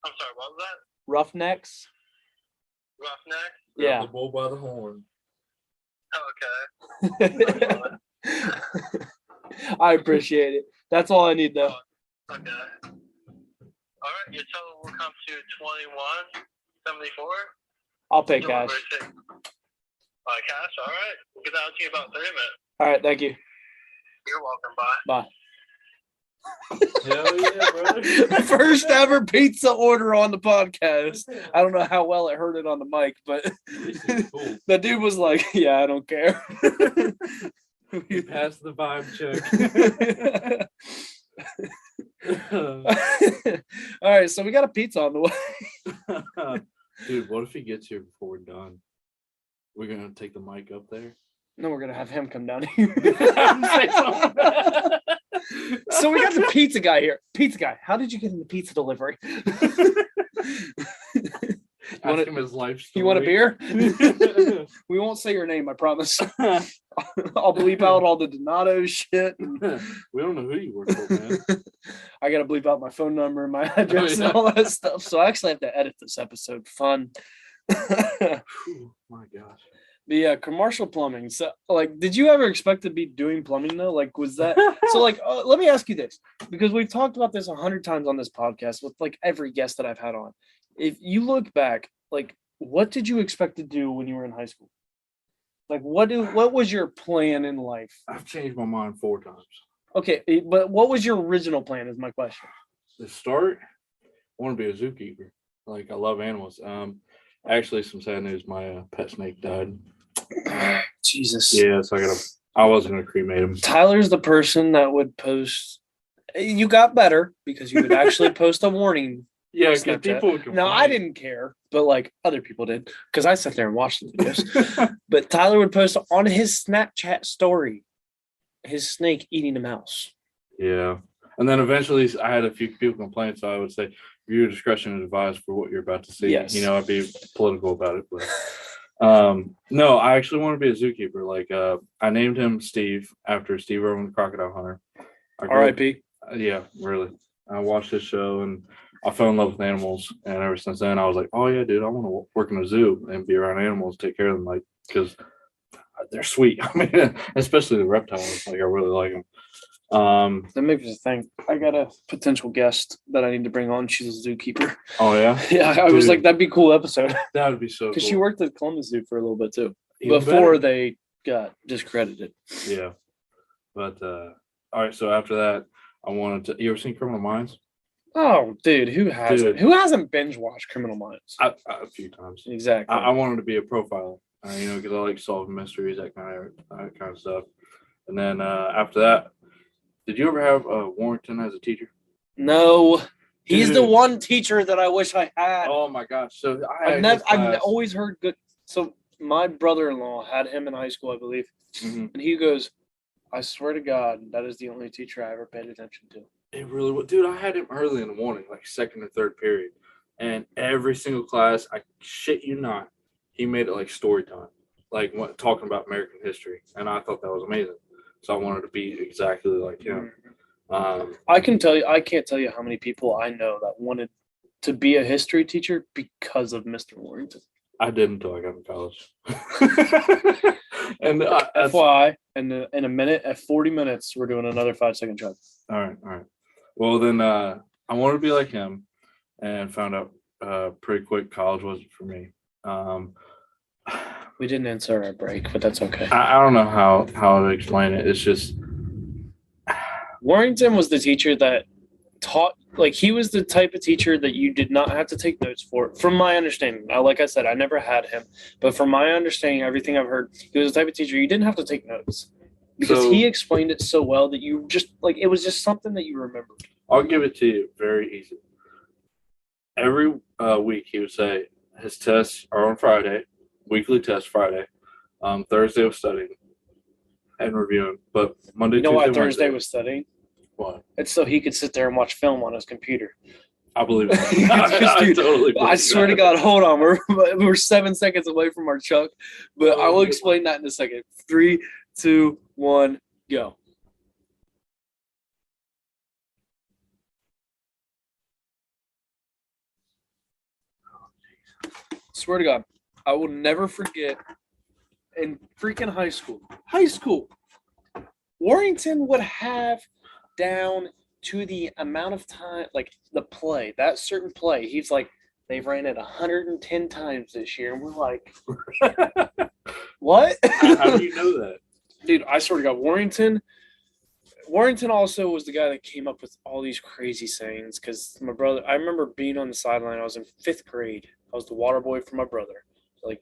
I'm sorry, what was that? Roughnecks. Roughneck? Yeah. Grab the bull by the horn. Okay. I appreciate it. That's all I need though. Okay. All right, your total will come to $21.74. I'll pay cash. Cash, all right. We'll get out to you about 30 minutes. All right, thank you. You're welcome. Bye. Bye. Hell yeah, brother. First ever pizza order on the podcast. I don't know how well it heard it on the mic, but Cool. the dude was like, "Yeah, I don't care." You passed the vibe check. All right, so we got a pizza on the way. Dude, what if he gets here before we're done? We're gonna take the mic up there. No, we're gonna have him come down here. So we got the pizza guy here. Pizza guy, how did you get in the pizza delivery? Ask him his life story. You want a beer? We won't say your name, I promise. I'll bleep out all the Donato shit. We don't know who you work for, man. I gotta bleep out my phone number and my address and all that stuff. So I actually have to edit this episode. Fun. Whew, my gosh. The commercial plumbing. So, like, did you ever expect to be doing plumbing though? Like, was that so? Like, let me ask you this, because we've talked about this 100 times on this podcast with like every guest that I've had on. If you look back, like, what did you expect to do when you were in high school? Like, what was your plan in life? I've changed my mind 4 times. Okay, but what was your original plan? Is my question. To start, I want to be a zookeeper. Like, I love animals. Actually, some sad news. My pet snake died. Jesus. Yeah, so I wasn't gonna cremate him. Tyler's the person that would post. You got better because you would actually post a warning. Yeah, because Snapchat. people would complain. No, I didn't care, but like other people did because I sat there and watched the videos. But Tyler would post on his Snapchat story his snake eating a mouse. Yeah, and then eventually I had a few people complain, so I would say viewer discretion is advised for what you're about to see. Yes. You know, I'd be political about it, but no, I actually want to be a zookeeper. Like I named him Steve after Steve Irwin, the crocodile hunter. R.I.P. Yeah, really. I watched this show and I fell in love with animals, and ever since then I was like, oh yeah, dude, I want to work in a zoo and be around animals, take care of them, like, because they're sweet. I mean, especially the reptiles. Like, I really like them. That makes me think. I got a potential guest that I need to bring on. She's a zookeeper. Oh yeah, Yeah, I was like, that'd be a cool episode that would be so cool. because she worked at Columbus Zoo for a little bit too Even before better. they got discredited. Yeah, but all right. So after that, I wanted to. You ever seen Criminal Minds? Oh, dude, who hasn't? Dude. Who hasn't binge watched Criminal Minds? A few times. Exactly. I wanted to be a profiler, you know, because I like solving mysteries, that kind of stuff. And then after that, did you ever have Warrington as a teacher? No, he's the Dude. one teacher that I wish I had. Oh my gosh! So I've always heard good. So my brother-in-law had him in high school, I believe, Mhm. and he goes, "I swear to God, that is the only teacher I ever paid attention to." It really was, dude. I had him early in the morning, like second or third period, and every single class, I shit you not, he made it like story time, like talking about American history, and I thought that was amazing. So I wanted to be exactly like him. I can't tell you how many people I know that wanted to be a history teacher because of Mr. Warrington. I didn't until I got to college. And FYI, in a minute, at 40 minutes, we're doing another 5-second chug. all right. Well, then I wanted to be like him, and found out pretty quick college wasn't for me. We didn't answer our break, but that's okay. I don't know how to explain it. It's just Warrington was the teacher that taught, like, he was the type of teacher that you did not have to take notes for, from my understanding. Now, like I said, I never had him, but from my understanding, everything I've heard, he was the type of teacher you didn't have to take notes because he explained it so well that you just, like, it was just something that you remembered. I'll give it to you very easy. Every week he would say his tests are on Friday, weekly test Friday. Thursday was studying and reviewing, but Monday, You know Tuesday, why Thursday Wednesday was studying? Why? It's so he could sit there and watch film on his computer. I believe it. Dude, totally I swear to God, hold on. We're 7 seconds away from our chuck, but I will explain that in a second. 3, 2, 1, go. Swear to God, I will never forget in freaking high school, Warrington would have down to the amount of time, like the play, that certain play. He's like, they've ran it 110 times this year. And we're like, what? How do you know that? Dude, I swear to God, Warrington also was the guy that came up with all these crazy sayings because my brother, I remember being on the sideline. I was in 5th grade. I was the water boy for my brother. Like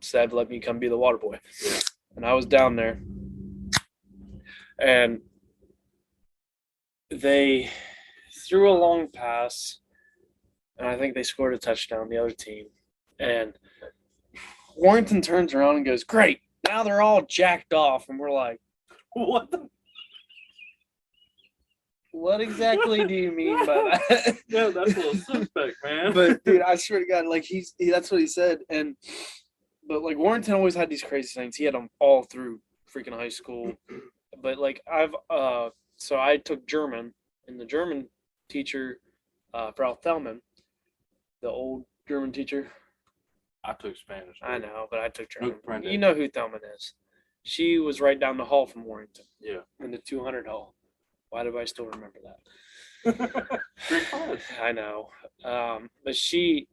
said, let me come be the water boy. Yeah. And I was down there. And they threw a long pass. And I think they scored a touchdown, the other team. And Warrington turns around and goes, great. Now they're all jacked off. And we're like, What the? what exactly do you mean by that? Yeah, that's a little suspect, man. But dude, I swear to God, like that's what he said. But like Warrington always had these crazy things. He had them all through freaking high school. But like so I took German, and the German teacher, Frau Thelman, the old German teacher. I took Spanish. I know, but I took German. Brenda. You know who Thelman is. She was right down the hall from Warrington Yeah. in the 200 hall. Why do I still remember that? Great class. I know. But she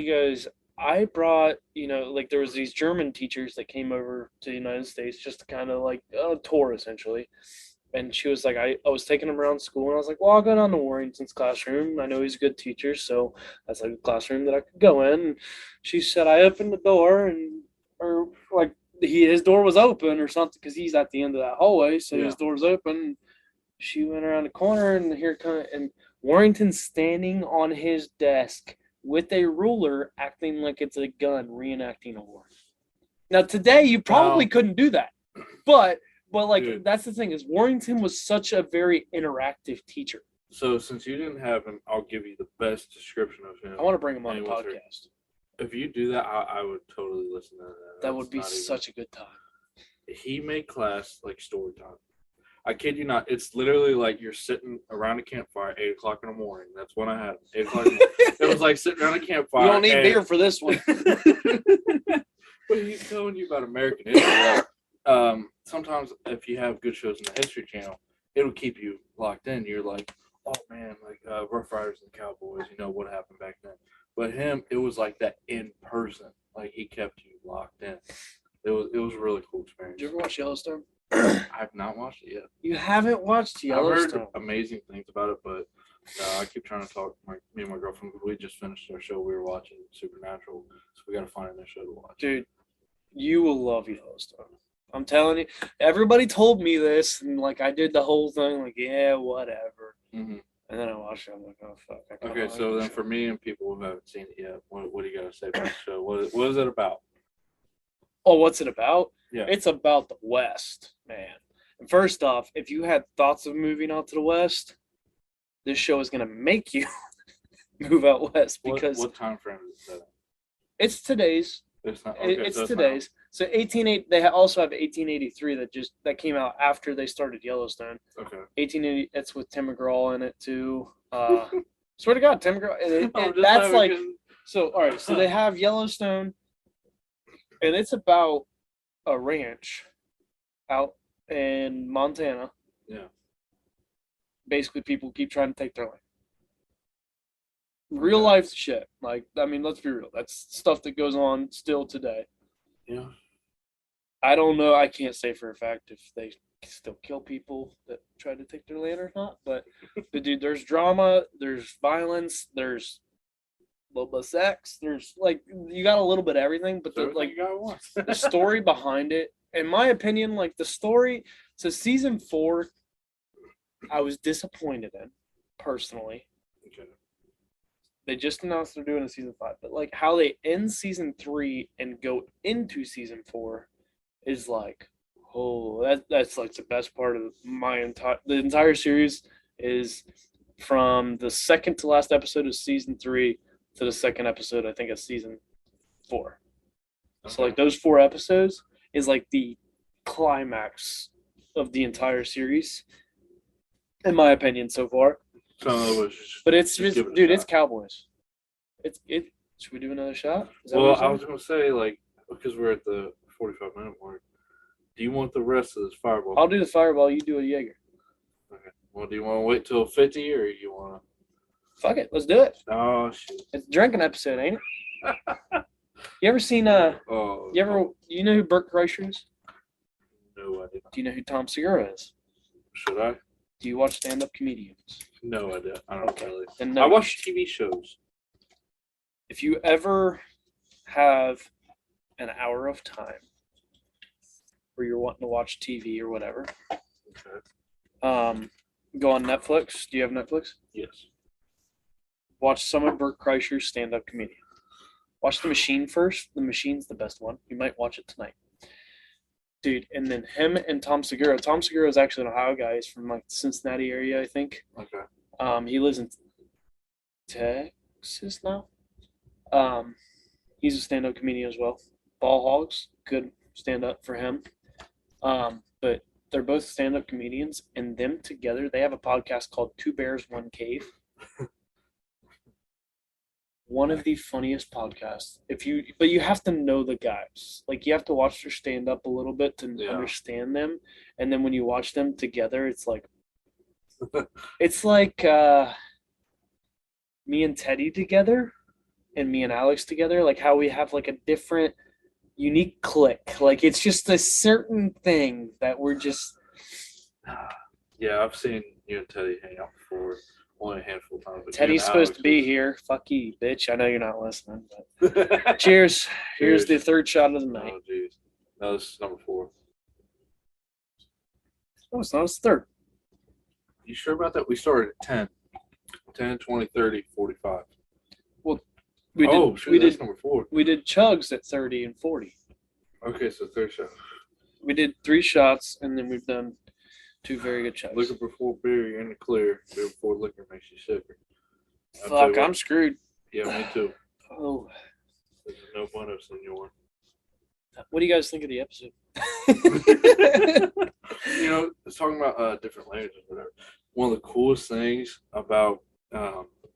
goes, I brought, like there was these German teachers that came over to the United States just to kind of like a tour essentially. And she was like, I was taking him around school, and I was like, well, I'll go down to Warrington's classroom. I know he's a good teacher, so that's like a classroom that I could go in. And she said, I opened the door, or like his door was open or something, because he's at the end of that hallway, so his door's open. She went around the corner, and and Warrington's standing on his desk with a ruler, acting like it's a gun, reenacting a war. Now today, you probably couldn't do that, but like, dude, that's the thing, is Warrington was such a very interactive teacher. So since you didn't have him, I'll give you the best description of him. I want to bring him on the podcast. If you do that, I would totally listen to that. That would be such a good time. He made class like story time. I kid you not. It's literally like you're sitting around a campfire, 8 o'clock in the morning. That's when I had 8 o'clock in the morning. It was like sitting around a campfire. You don't need beer for this one. But he's telling you about American history. Like, sometimes if you have good shows in the History Channel, it'll keep you locked in. You're like, oh man, like Rough Riders and Cowboys, you know what happened back then. But him, it was like that in person. Like he kept you locked in. It was a really cool experience. Did you ever watch Yellowstone? I've not watched it yet. You haven't watched Yellowstone? I've heard amazing things about it, but I keep trying to talk me and my girlfriend. We just finished our show. We were watching Supernatural, so we got to find a new show to watch. Dude, you will love Yellowstone. I'm telling you. Everybody told me this, and like I did the whole thing, like yeah, whatever. Mm-hmm. And then I watched it. I'm like, oh fuck. Okay, so then for me and people who haven't seen it yet, what do you got to say about the show? What is it about? Oh, what's it about? Yeah, it's about the West, man. And first off, if you had thoughts of moving out to the West, this show is gonna make you move out west, because what time frame is that? It's today's. It's not. Okay, it's so today's. So 1880. They also have 1883 that came out after they started Yellowstone. Okay. 1880. It's with Tim McGraw in it too. Swear to God, Tim McGraw. And that's like. So all right. So they have Yellowstone, and it's about a ranch out in Montana. Yeah. Basically, people keep trying to take their land. Real life shit. Like, I mean, let's be real. That's stuff that goes on still today. Yeah. I don't know. I can't say for a fact if they still kill people that try to take their land or not. But dude, there's drama, there's violence, there's a little bit of sex. There's like, you got a little bit of everything. But the story behind it, in my opinion, like the story. So season 4, I was disappointed in, personally. Okay. They just announced they're doing a season 5, but like how they end season 3 and go into season 4 is like, oh, that's like the best part of the entire series is from the second to last episode of season 3 to the second episode, I think, of season 4. Okay. So like those 4 episodes is like the climax of the entire series, in my opinion, so far. But it's just, dude, it's Cowboys. Should we do another shot? Well, I was gonna say, like, because we're at the 45-minute mark. Do you want the rest of this fireball? I'll do the fireball. You do a Jaeger. Okay. Well, do you want to wait till 50, or you want to? Fuck it, let's do it. Oh shit! It's a drinking episode, ain't it? You ever seen you know who Bert Kreischer is? No idea. Do you know who Tom Segura is? Should I? Do you watch stand-up comedians? No idea. I don't really. Then I watch TV shows. If you ever have an hour of time where you're wanting to watch TV or whatever, go on Netflix. Do you have Netflix? Yes. Watch some of Bert Kreischer's stand-up comedian. Watch The Machine first. The Machine's the best one. You might watch it tonight. Dude, and then him and Tom Segura. Tom Segura is actually an Ohio guy. He's from like the Cincinnati area, I think. Okay. He lives in Texas now. He's a stand-up comedian as well. Ball Hogs, good stand-up for him. But they're both stand-up comedians, and them together, they have a podcast called Two Bears, One Cave. One of the funniest podcasts. But you have to know the guys. Like, you have to watch their stand-up a little bit to understand them. And then when you watch them together, it's like me and Teddy together and me and Alex together, like how we have like a different unique click. Like, it's just a certain thing that we're just Yeah, I've seen you and Teddy hang out before, only a handful of times. But you Teddy's and supposed to be Alex here. Fuck you, bitch. I know you're not listening. But was- cheers. Here's the Cheers. third shot of the night. Oh, jeez. No, this is number 4. Oh, it's not. It's third. You sure about that? We started at 10. 10, 20, 30, 45. We did. Oh, shoot, we that's did. number 4. We did chugs at 30 and 40. Okay, so third shot. We did 3 shots, and then we've done 2 very good chugs. Liquor before beer, you're in the clear. Beer before liquor makes you sicker. I'll tell Fuck, you what. I'm screwed. Yeah, me too. Oh, There's no bueno, senor. what do you guys think of the episode? You know, it's talking about different languages or whatever. One of the coolest things about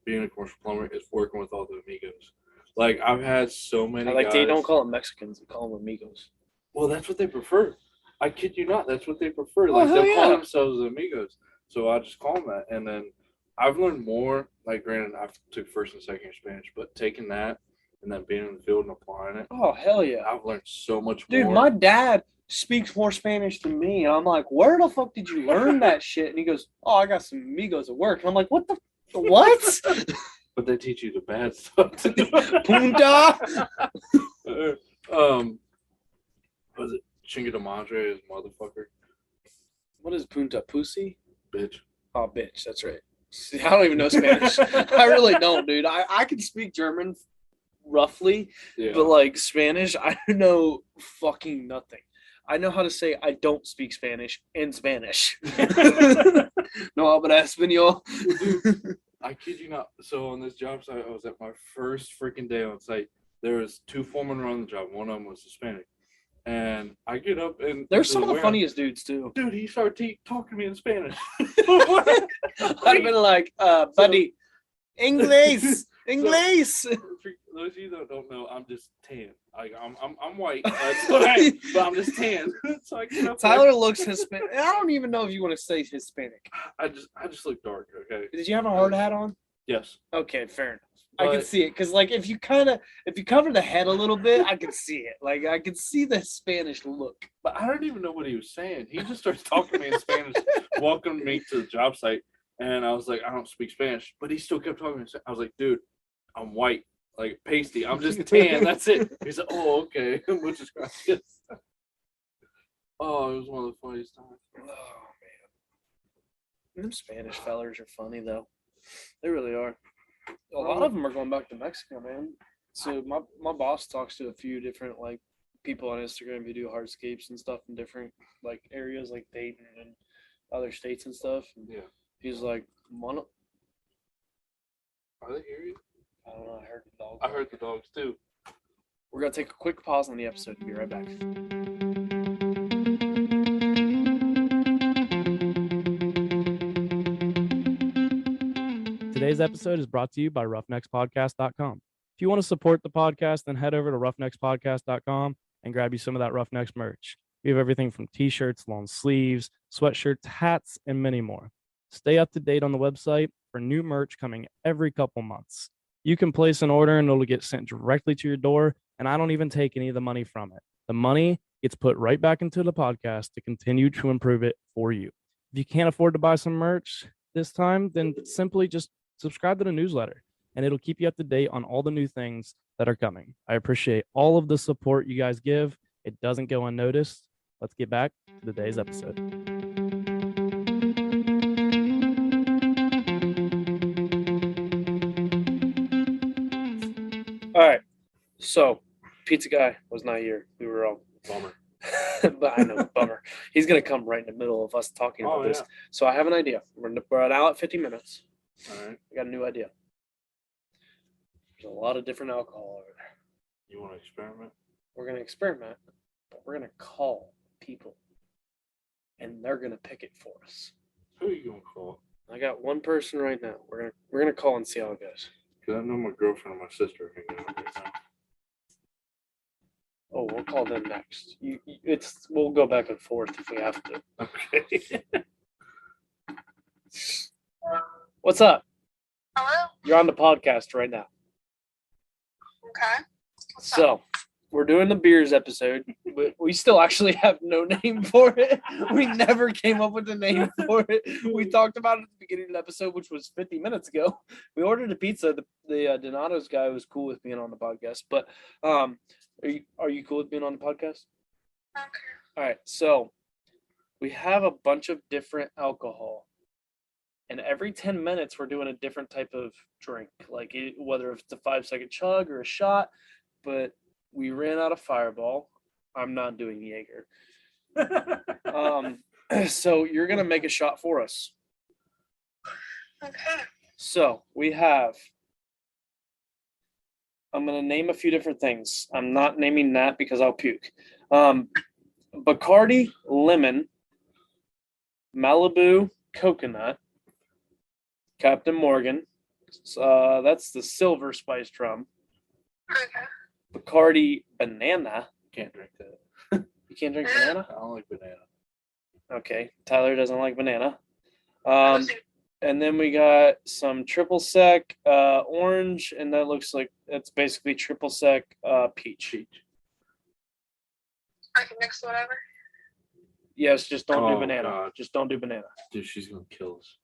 being a commercial plumber is working with all the amigos. Like, I've had so many Like guys. they don't call them Mexicans; they call them amigos. Well, that's what they prefer. I kid you not. That's what they prefer. Oh, Like, hell they'll call yeah. themselves amigos. So I just call them that. And then I've learned more. Like, granted, I took first and second year Spanish, but taking that and then being in the field and applying it, Oh hell yeah, I've learned so much dude! more. My dad speaks more Spanish than me. I'm like, where the fuck did you learn that shit? And he goes, oh, I got some amigos at work. And I'm like, what the what? But they teach you the bad stuff. Punta. Was it Chinga de Madre is motherfucker? What is punta? Pussy? Bitch. Oh, bitch. That's right. See, I don't even know Spanish. I really don't, dude. I can speak German roughly, Yeah. but like Spanish, I know fucking nothing. I know how to say I don't speak Spanish in Spanish. No habla español. I kid you not. So on this job site, I was at my first freaking day on site. There was 2 foremen running the job. One of them was Hispanic. And I get up and They're into some of the warehouse. funniest dudes too. Dude, he started talking to me in Spanish. I'd have been like, buddy, English, English. For those of you that don't know, I'm just tan. Like I'm white, but I'm just tan. So I get up there. Tyler looks Hispanic. I don't even know if you want to say Hispanic. I just look dark. Okay. Did you have a hard hat on? Yes. Okay, fair enough. I can But- see it because, like, if you cover the head a little bit, I can see it. Like, I can see the Spanish look. But I don't even know what he was saying. He just starts talking to me in Spanish, welcoming me to the job site. And I was like, I don't speak Spanish. But he still kept talking. I was like, dude, I'm white, like pasty. I'm just tan. That's it. He said, oh, okay. Muchas gracias. Oh, it was one of the funniest times. Oh man, them Spanish fellers are funny though. They really are. A lot of them are going back to Mexico, man. So my boss talks to a few different like people on Instagram who do hardscapes and stuff in different like areas like Dayton and other states and stuff. And Yeah. he's like, Are they here? I don't know. I heard the dog. I heard the dogs too. We're gonna take a quick pause on the episode and be right back. Today's episode is brought to you by roughneckspodcast.com. If you want to support the podcast, then head over to roughneckspodcast.com and grab you some of that Roughnecks merch. We have everything from t-shirts, long sleeves, sweatshirts, hats, and many more. Stay up to date on the website for new merch coming every couple months. You can place an order and it'll get sent directly to your door, and I don't even take any of the money from it. The money gets put right back into the podcast to continue to improve it for you. If you can't afford to buy some merch this time, then simply just subscribe to the newsletter, and it'll keep you up to date on all the new things that are coming. I appreciate all of the support you guys give. It doesn't go unnoticed. Let's get back to today's episode. All right. So, pizza guy was not here. We were all Bummer. but I know, bummer. He's gonna come right in the middle of us talking about Oh, this. yeah. So I have an idea. We're at out at 50 minutes. All right. I got a new idea. There's a lot of different alcohol over there. You want to experiment? We're gonna experiment, but we're gonna call people, and they're gonna pick it for us. Who are you gonna call? I got one person right now. We're gonna call and see how it goes. Because I know my girlfriend and my sister are hanging out right now. Oh, we'll call them next. We'll go back and forth if we have to. Okay. What's up? Hello? You're on the podcast right now. Okay. What's up? So we're doing the beers episode but we still actually have no name for it. We never came up with a name for it. We talked about it at the beginning of the episode, which was 50 minutes ago. We ordered a pizza. The Donato's guy was cool with being on the podcast, but are you cool with being on the podcast? Okay. All right, so we have a bunch of different alcohol, and every 10 minutes we're doing a different type of drink, like whether it's a 5-second chug or a shot. But we ran out of Fireball. I'm not doing Jaeger. So you're gonna make a shot for us. Okay. So we have. I'm gonna name a few different things. I'm not naming that because I'll puke. Bacardi lemon, Malibu coconut, Captain Morgan. That's the silver spiced rum. Okay. Bacardi banana. Can't drink that. You can't drink banana? I don't like banana. Okay. Tyler doesn't like banana. Let's see. And then we got some triple sec orange, and that looks like it's basically triple sec peach. I can mix whatever. Yes, just don't do Oh, banana. God. Just don't do banana. Dude, she's gonna kill us.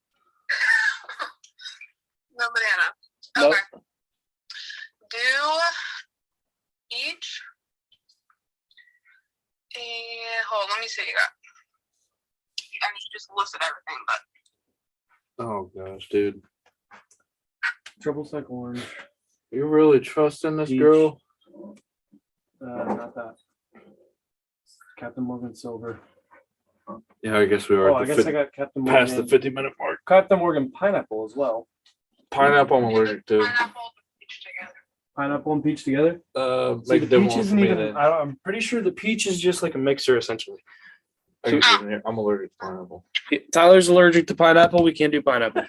No banana. Nope. Okay. Do each. And hold on, let me see what you got. I mean, you just listed everything, but Oh gosh, dude. Triple sec orange. You really trusting this Peach. girl? Not that. Captain Morgan silver. Yeah, I guess we are Oh, at I the guess I got Captain Morgan. past the 50-minute mark. Captain Morgan pineapple as well. Pineapple, I'm allergic to. pineapple and peach together. Pineapple and peach together. Make a different one for me. Then. I'm pretty sure the peach is just like a mixer, essentially. I can do it in here. I'm allergic to pineapple. Tyler's allergic to pineapple. We can't do pineapple.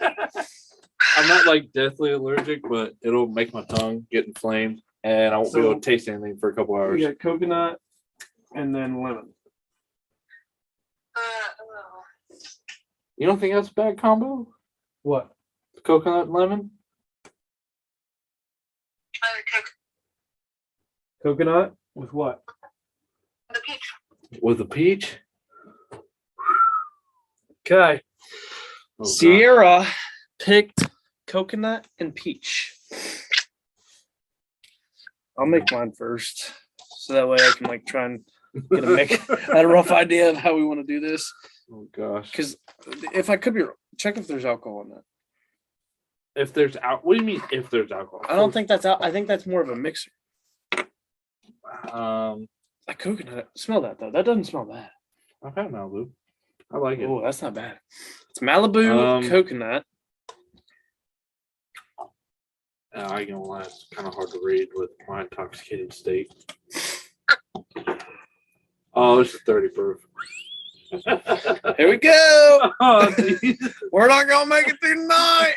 I'm not like deathly allergic, but it'll make my tongue get inflamed, and I won't be able to taste anything for a couple hours. We got coconut and then lemon. Oh. You don't think that's a bad combo? What? Coconut and lemon? I like Coconut with what? the peach. With a peach? Okay. Oh, God. Sierra picked coconut and peach. I'll make mine first, so that way I can like try and get a rough idea of how we want to do this. Oh gosh. Because if I could be wrong, check if there's alcohol in that. If there's what do you mean if there's alcohol? I don't think that's out. I think that's more of a mixer. Like coconut. Smell that though. That doesn't smell bad. I've had Malibu. I like it. Oh, that's not bad. It's Malibu coconut. I ain't gonna lie, it's kind of hard to read with my intoxicated state. Oh, it's a 30 proof. Here we go. Oh, geez. We're not gonna make it through tonight.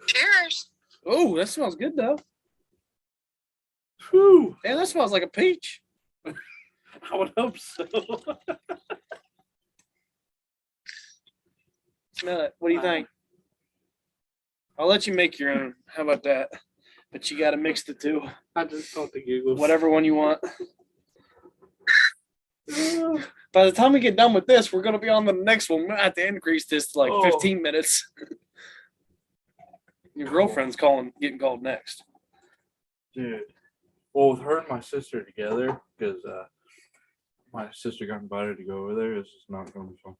Cheers. Oh, that smells good though. Whew. Man, that smells like a peach. I would hope so. Smell it. What do you think? I'll let you make your own. How about that? But you got to mix the two. I just thought the giggles. Whatever one you want. By the time we get done with this, we're going to be on the next one. We're going to have to increase this to like 15 minutes. Your girlfriend's getting called next. Dude. Well, with her and my sister together, because my sister got invited to go over there, it's just not going to be fun.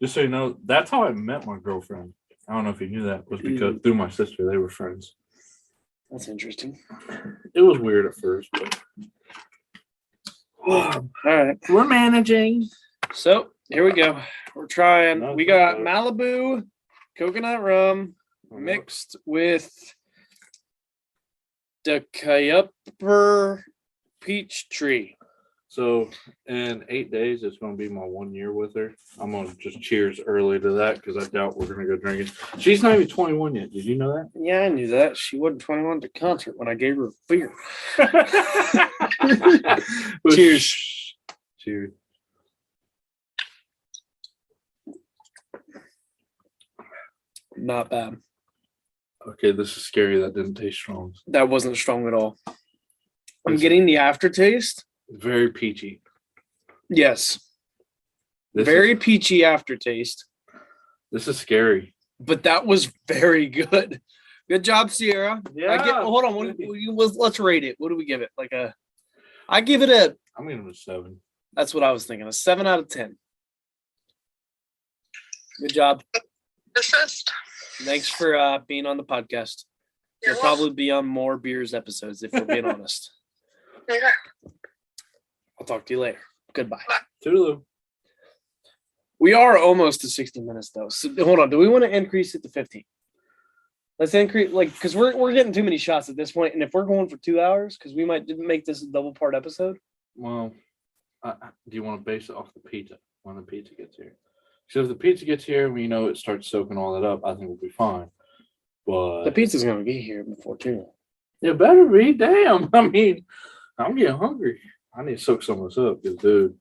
Just so you know, that's how I met my girlfriend. I don't know if you knew that, was because through my sister, they were friends. That's interesting. It was weird at first, but All right. we're managing. So here we go. We're trying. No, We got Malibu coconut rum mixed with the Cayuper peach tree. So in 8 days, it's going to be my 1 year with her. I'm going to just cheers early to that because I doubt we're going to go drinking. She's not even 21 yet. Did you know that? Yeah, I knew that. She wasn't 21 at the concert when I gave her a beer. Cheers. Cheers. Not bad. Okay, this is scary. That didn't taste strong. That wasn't strong at all. I'm Listen. getting the aftertaste Very peachy. Yes. This Very peachy aftertaste. This is scary. But that was very good. Good job, Sierra. Hold on. Let's rate it. What do we give it? I give it a. I'm giving it a 7. That's what I was thinking. A 7 out of 10. Good job. Assist. Thanks for being on the podcast. You'll probably be on more beers episodes if we're being honest. Okay. I'll talk to you later. Goodbye. Toodaloo. We are almost to 60 minutes though. So hold on. Do we want to increase it to 15? Let's increase because we're getting too many shots at this point, and if we're going for 2 hours, because we might make this a double part episode. Well, do you want to base it off the pizza when the pizza gets here? So if the pizza gets here, we know it starts soaking all that up. I think we'll be fine. But The pizza's gonna get here before too. it better be. Damn. I mean, I'm getting hungry. I need to soak some of this up, because dude.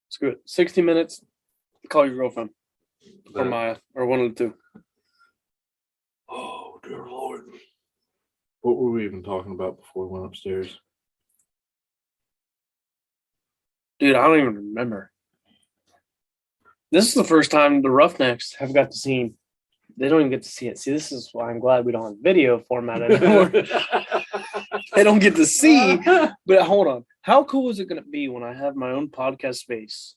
Screw it. 60 minutes. Call your girlfriend or Maya or one of the two. Oh dear Lord. What were we even talking about before we went upstairs? Dude, I don't even remember. This is the first time the Roughnecks have got to see. They don't even get to see it. See, this is why I'm glad we don't have video format anymore. They don't get to see. But hold on. How cool is it going to be when I have my own podcast space?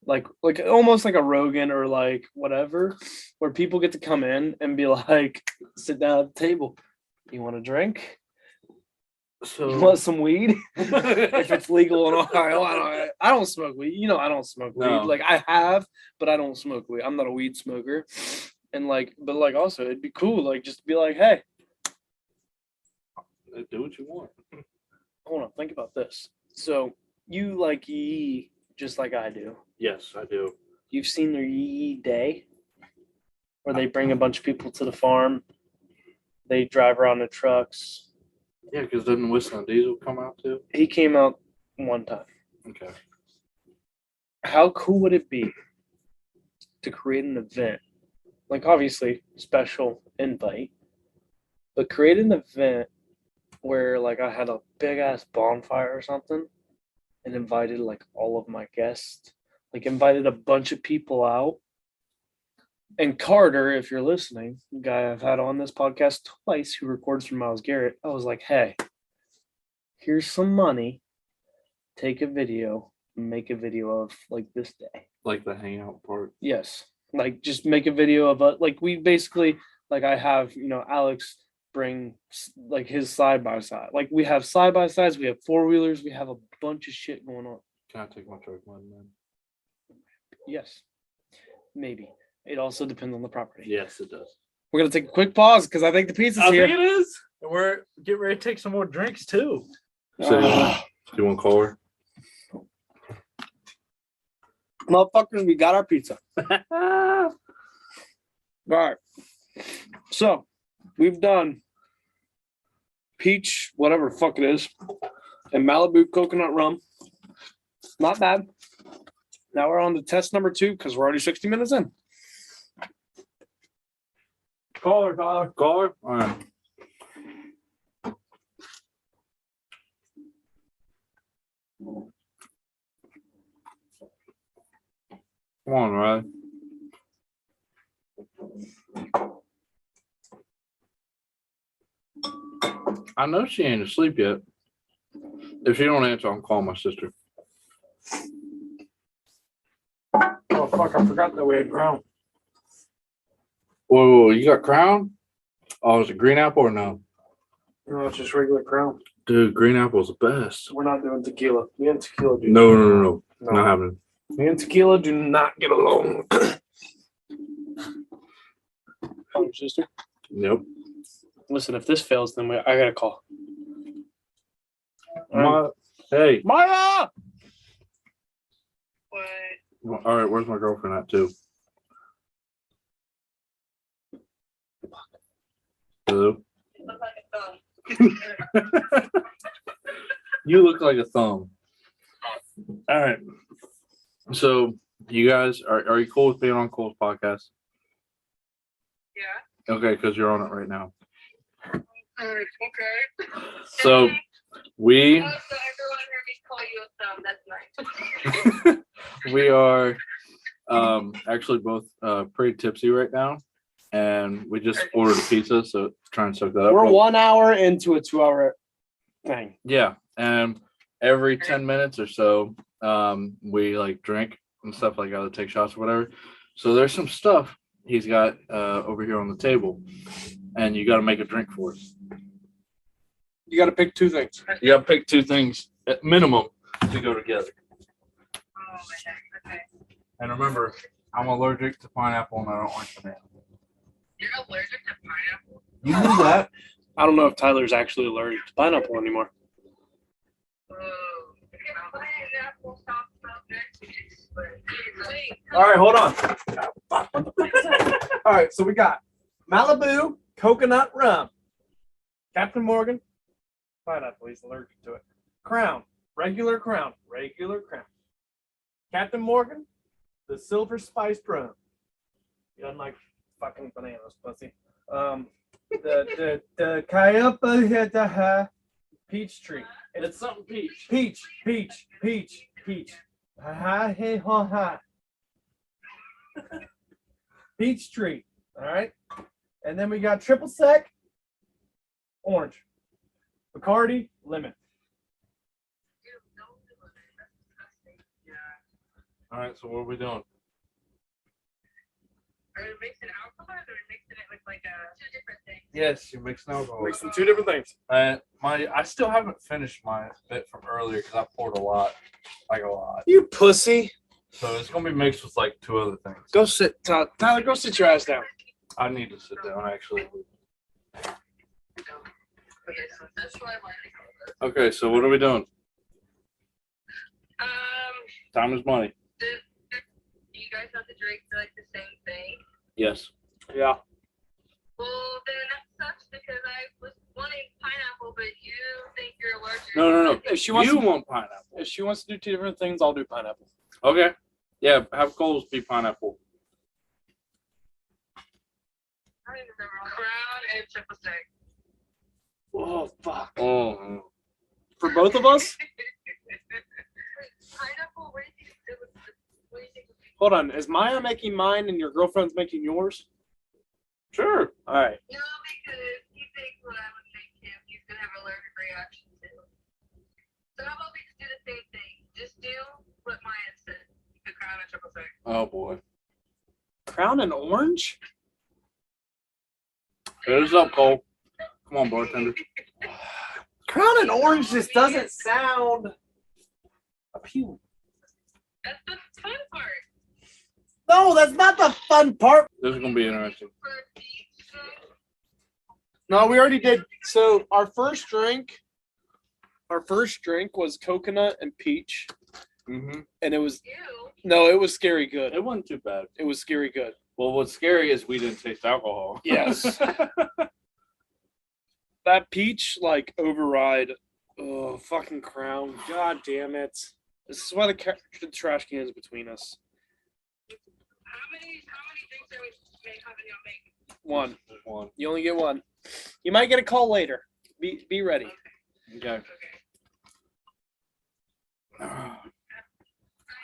Like almost like a Rogan or like whatever, where people get to come in and be like, sit down at the table. You want a drink? So You want some weed? If it's legal in Ohio, I don't smoke weed. You know, I don't smoke weed. No. Like I have, but I don't smoke weed. I'm not a weed smoker. And but also it'd be cool, like just to be like, hey, do what you want. hold on, think about this. So you like yee just like I do. Yes, I do. You've seen their yee day, where they bring a bunch of people to the farm. They drive around in trucks. Yeah, because doesn't Whistling Diesel come out too? He came out one time. Okay. How cool would it be to create an event? Like obviously special invite, but create an event where like I had a big ass bonfire or something and invited like all of my guests, like invited a bunch of people out. And Carter, if you're listening, the guy I've had on this podcast twice who records for Miles Garrett, I was like, hey, here's some money. Take a video, make a video of like this day. Like the hangout part. Yes. Like just make a video of like we basically like I have, Alex bring like his side by side. Like we have side by sides, we have 4-wheelers, we have a bunch of shit going on. Can I take my truck money then? Yes. Maybe. It also depends on the property. Yes, it does. We're gonna take a quick pause because I think the pizza's I here. think it is. And we're getting ready to take some more drinks too. So you want to call her? Motherfuckers, we got our pizza. All right. So we've done peach, whatever the fuck it is, and Malibu coconut rum. Not bad. Now we're on to test number 2 because we're already 60 minutes in. Call her, Tyler. Call her? All right. Come on, Riley. I know she ain't asleep yet. If she don't answer, I'm calling my sister. Oh fuck! I forgot that we had ground. Whoa, you got Crown? Oh, is it green apple or no? No, it's just regular crown. Dude, green apple's the best. We're not doing tequila. Me and tequila do. No. Not happening. Me and tequila do not get along. Oh, your sister? Nope. Listen, if this fails, then I gotta call. Hey. Maya! What? All right, where's my girlfriend at too? Hello? You look like a thumb. All right. So you guys are you cool with being on Cole's podcast? Yeah. Okay, because you're on it right now. Okay. So We Oh, so everyone heard me call you a thumb. That's nice. we are actually both pretty tipsy right now, and we just ordered a pizza, so try and soak that up. We're 1 hour into a 2-hour thing. Yeah, and every 10 minutes or so, we like drink and stuff, like gotta take shots or whatever. So there's some stuff he's got over here on the table, and you got to make a drink for us. You got to pick 2 things. You got to pick 2 things at minimum to go together. Oh, my heck. Okay. And remember, I'm allergic to pineapple and I don't like banana. You're allergic to pineapple? You knew that? I don't know if Tyler's actually allergic to pineapple anymore. Oh. Pineapple soft next week. Wait. All right, hold on. All right, so we got Malibu coconut rum, Captain Morgan pineapple. He's allergic to it. Crown, regular Crown. Captain Morgan, the silver spiced rum. He doesn't like fucking bananas, pussy. The Cayupa peach tree. It's something peach. Peach. Ha hey ha ha. Peach tree. All right. And then we got triple sec, orange. Bacardi, lemon. All right, so what are we doing? Are we mixing alcohol or are we mixing it with like 2 different things? Yes, you're mixing alcohol. Mixing 2 different things. I still haven't finished my bit from earlier because I poured a lot. You pussy. So it's gonna be mixed with like 2 other things. Go sit, Tyler. Go sit your ass down. I need to sit down actually. Okay, so that's why I wanted to go. Okay, so what are we doing? Time is money. Do you guys have to drink like the same thing? Yes. Yeah. Well, then that sucks because I was wanting pineapple, but you think you're allergic. No. If she wants You to, want pineapple? if she wants to do 2 different things, I'll do pineapple. Okay. Yeah, have Cole's be pineapple. I don't even remember. Crown and triple sec. Oh fuck. Oh. For both of us? Pineapple? What do you think? What do you think? Hold on. Is Maya making mine and your girlfriend's making yours? Sure. All right. No, because he thinks what I would make him, he's gonna have an allergic reaction to. So how about we just do the same thing? Just do what Maya said. The crown and triple sec. Oh boy. Crown and orange? Hit us up, Cole. Come on, bartender. Crown and orange just doesn't sound appealing. That's the fun part. No, that's not the fun part. This is gonna be interesting. For peach, No, we already did. So our first drink was coconut and peach, Mm-hmm. and it was ew. was scary good. It wasn't too bad. It was scary good. Well, what's scary is we didn't taste alcohol. Yes. That peach like override. Oh, fucking Crown. God damn it. This is why the trash can is between us. How many drinks are we make? How many I'll make? One. One. You only get one. You might get a call later. Be ready. Okay.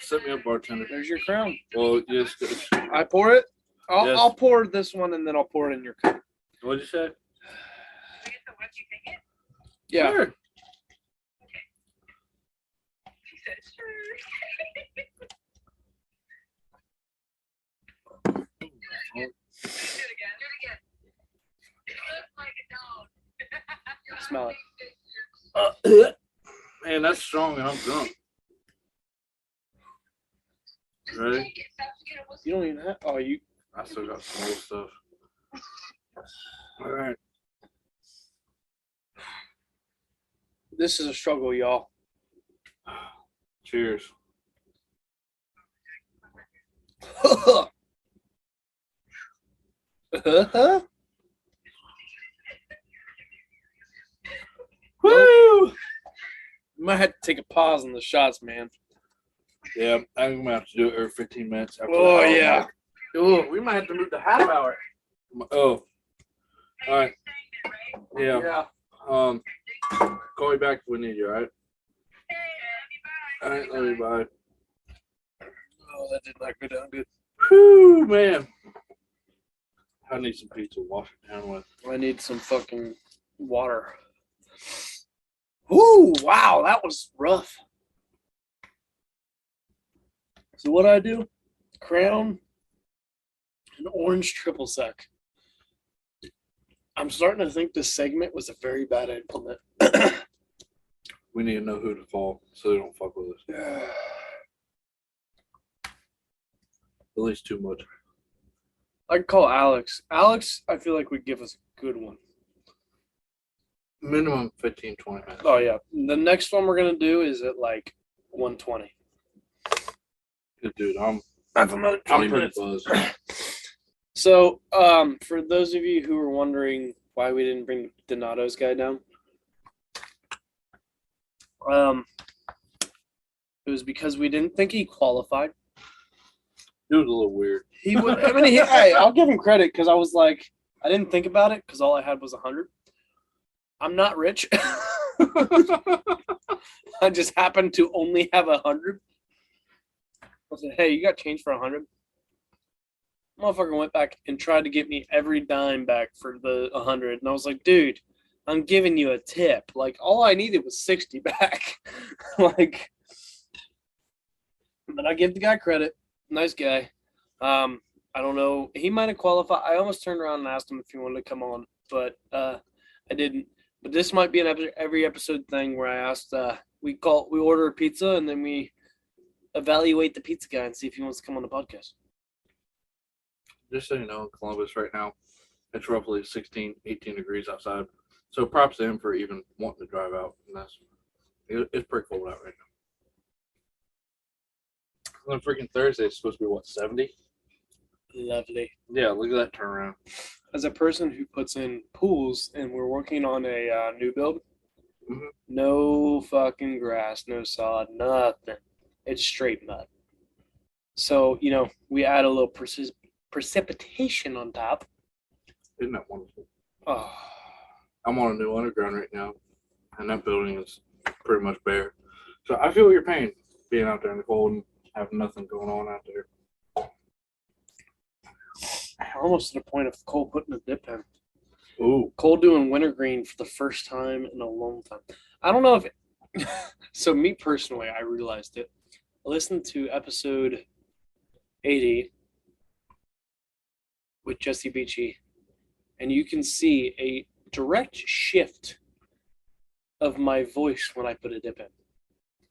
Set me up, bartender. There's your Crown. Well, just I pour it. Yes. I'll pour this one and then I'll pour it in your cup. what'd you say? We get to watch you take it? Yeah. Sure. She said, sure. Do it again. It looks like a dog. Smell it. Man, that's strong, and I'm drunk. Ready? You don't even have. Oh, you. I still got some old stuff. All right. This is a struggle, y'all. Cheers. Woo! You might have to take a pause on the shots, man. Yeah, I'm gonna have to do it every 15 minutes. After Oh, the hour yeah. mark. Oh, we might have to move to half hour. Oh. All right. Yeah. Yeah. Call me back if we need you, all right? All right, love you, bye. Oh, that did not go down good. Whew, man. I need some pizza to wash it down with. I need some fucking water. Ooh, wow, that was rough. So what I do? Crown, an orange triple sec. I'm starting to think this segment was a very bad implement. We need to know who to call so they don't fuck with us. At least too much. I could call Alex. Alex, I feel like would give us a good one. Minimum 15, 20 minutes. Oh yeah. The next one we're gonna do is at like 120. Good dude. I'm another 20 pretty minutes. buzzed. So, for those of you who were wondering why we didn't bring Donato's guy down, it was because we didn't think he qualified. It was a little weird. He would. I mean, hey, I'll give him credit because I was like, I didn't think about it because all I had was 100. I'm not rich. I just happened to only have 100. I said, hey, you got change for 100? Motherfucker went back and tried to get me every dime back for the 100. And I was like, dude, I'm giving you a tip. Like, all I needed was 60 back. Like, but I give the guy credit. Nice guy. I don't know. He might have qualified. I almost turned around and asked him if he wanted to come on, but I didn't. But this might be an every episode thing where I asked, we order a pizza and then we evaluate the pizza guy and see if he wants to come on the podcast. Just so you know, in Columbus right now, it's roughly 16, 18 degrees outside. So props to him for even wanting to drive out. And it's pretty cold out right now. On freaking Thursday, it's supposed to be, what, 70? Lovely. Yeah, look at that turnaround. As a person who puts in pools and we're working on a new build, no fucking grass, no sod, nothing. It's straight mud. So, we add a little precipitation on top. Isn't that wonderful? Oh, I'm on a new underground right now, and that building is pretty much bare. So I feel your pain being out there in the cold and having nothing going on out there. almost to the point of Cole putting a dip in. Ooh. Cole doing wintergreen for the first time in a long time. I don't know if it, so me personally, I realized it. I listened to episode 80 with Jesse Beachy, and you can see a direct shift of my voice when I put a dip in.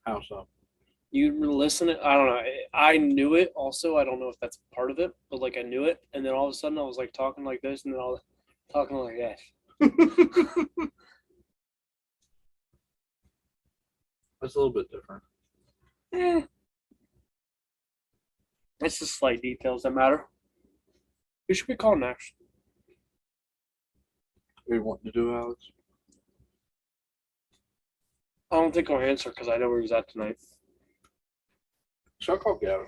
How so? You listen it, I don't know. I knew it also. I don't know if that's part of it, but like I knew it, and then all of a sudden I was like talking like this, and then I was talking like that. That's a little bit different. It's the slight details that matter. Who should we call next? What are you wanting to do, Alex? I don't think I'll answer because I know where he's at tonight. Should I call Gavin?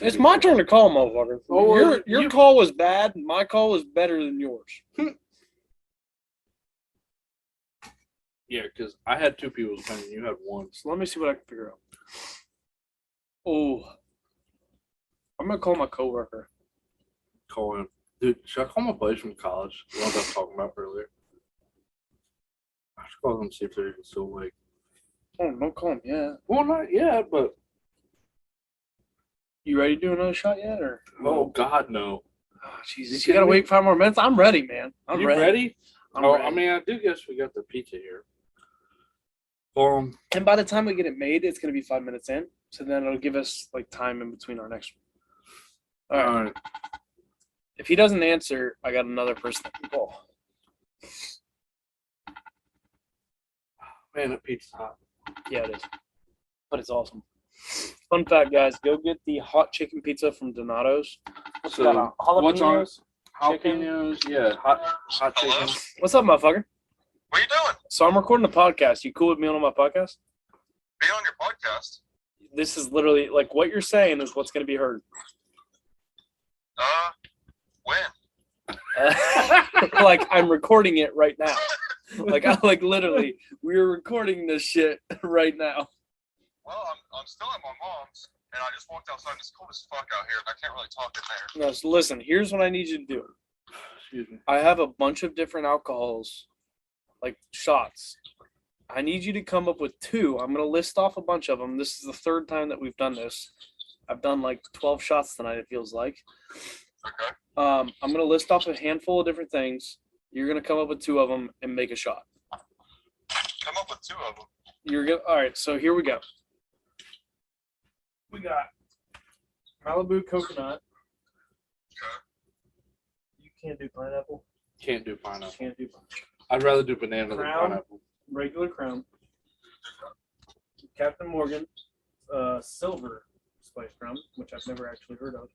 It's my turn to call, motherfucker. Oh, your call was bad. My call was better than yours. Yeah, because I had two people's opinion. You had one. So let me see what I can figure out. Oh, I'm gonna call my coworker. Call him. Dude, should I call my buddies from college? The ones I was talking about earlier. I should call them and see if they're even still awake. Oh, don't call him yet. Well, not yet, but You ready to do another shot yet, or? oh God, no. Oh, Jesus, you gotta wait 5 more minutes. I'm ready, man. I'm You ready. ready? I'm Oh, ready. I mean, I do guess we got the pizza here. And by the time we get it made, it's gonna be 5 minutes in. So then it'll give us like time in between our next one. All right. All right. If he doesn't answer, I got another person that can call. Man, that pizza's hot. Yeah, it is. But it's awesome. Fun fact, guys, go get the hot chicken pizza from Donato's. What's So, that on? what's on Jalapenos? Chicken? Jalapenos, yeah, hot Hello? chicken. What's up, motherfucker? What are you doing? So I'm recording a podcast. You cool with me on my podcast? Be on your podcast. This is literally like what you're saying is what's going to be heard. When? Like I'm recording it right now. like literally, we're recording this shit right now. Well, I'm still at my mom's, and I just walked outside. It's cold as fuck out here, and I can't really talk in there. No, so listen, here's what I need you to do. Excuse me. I have a bunch of different alcohols, like shots. I need you to come up with 2. I'm going to list off a bunch of them. This is the 3rd time that we've done this. I've done like 12 shots tonight, it feels like. Okay. I'm going to list off a handful of different things. You're going to come up with 2 of them and make a shot. Come up with 2 of them. You're going to, all right, so here we go. We got Malibu coconut. Okay. You can't do pineapple. Can't do pineapple. Can't do I'd rather do banana than Crown. pineapple. regular Crown. Captain Morgan, silver spice rum, which I've never actually heard of.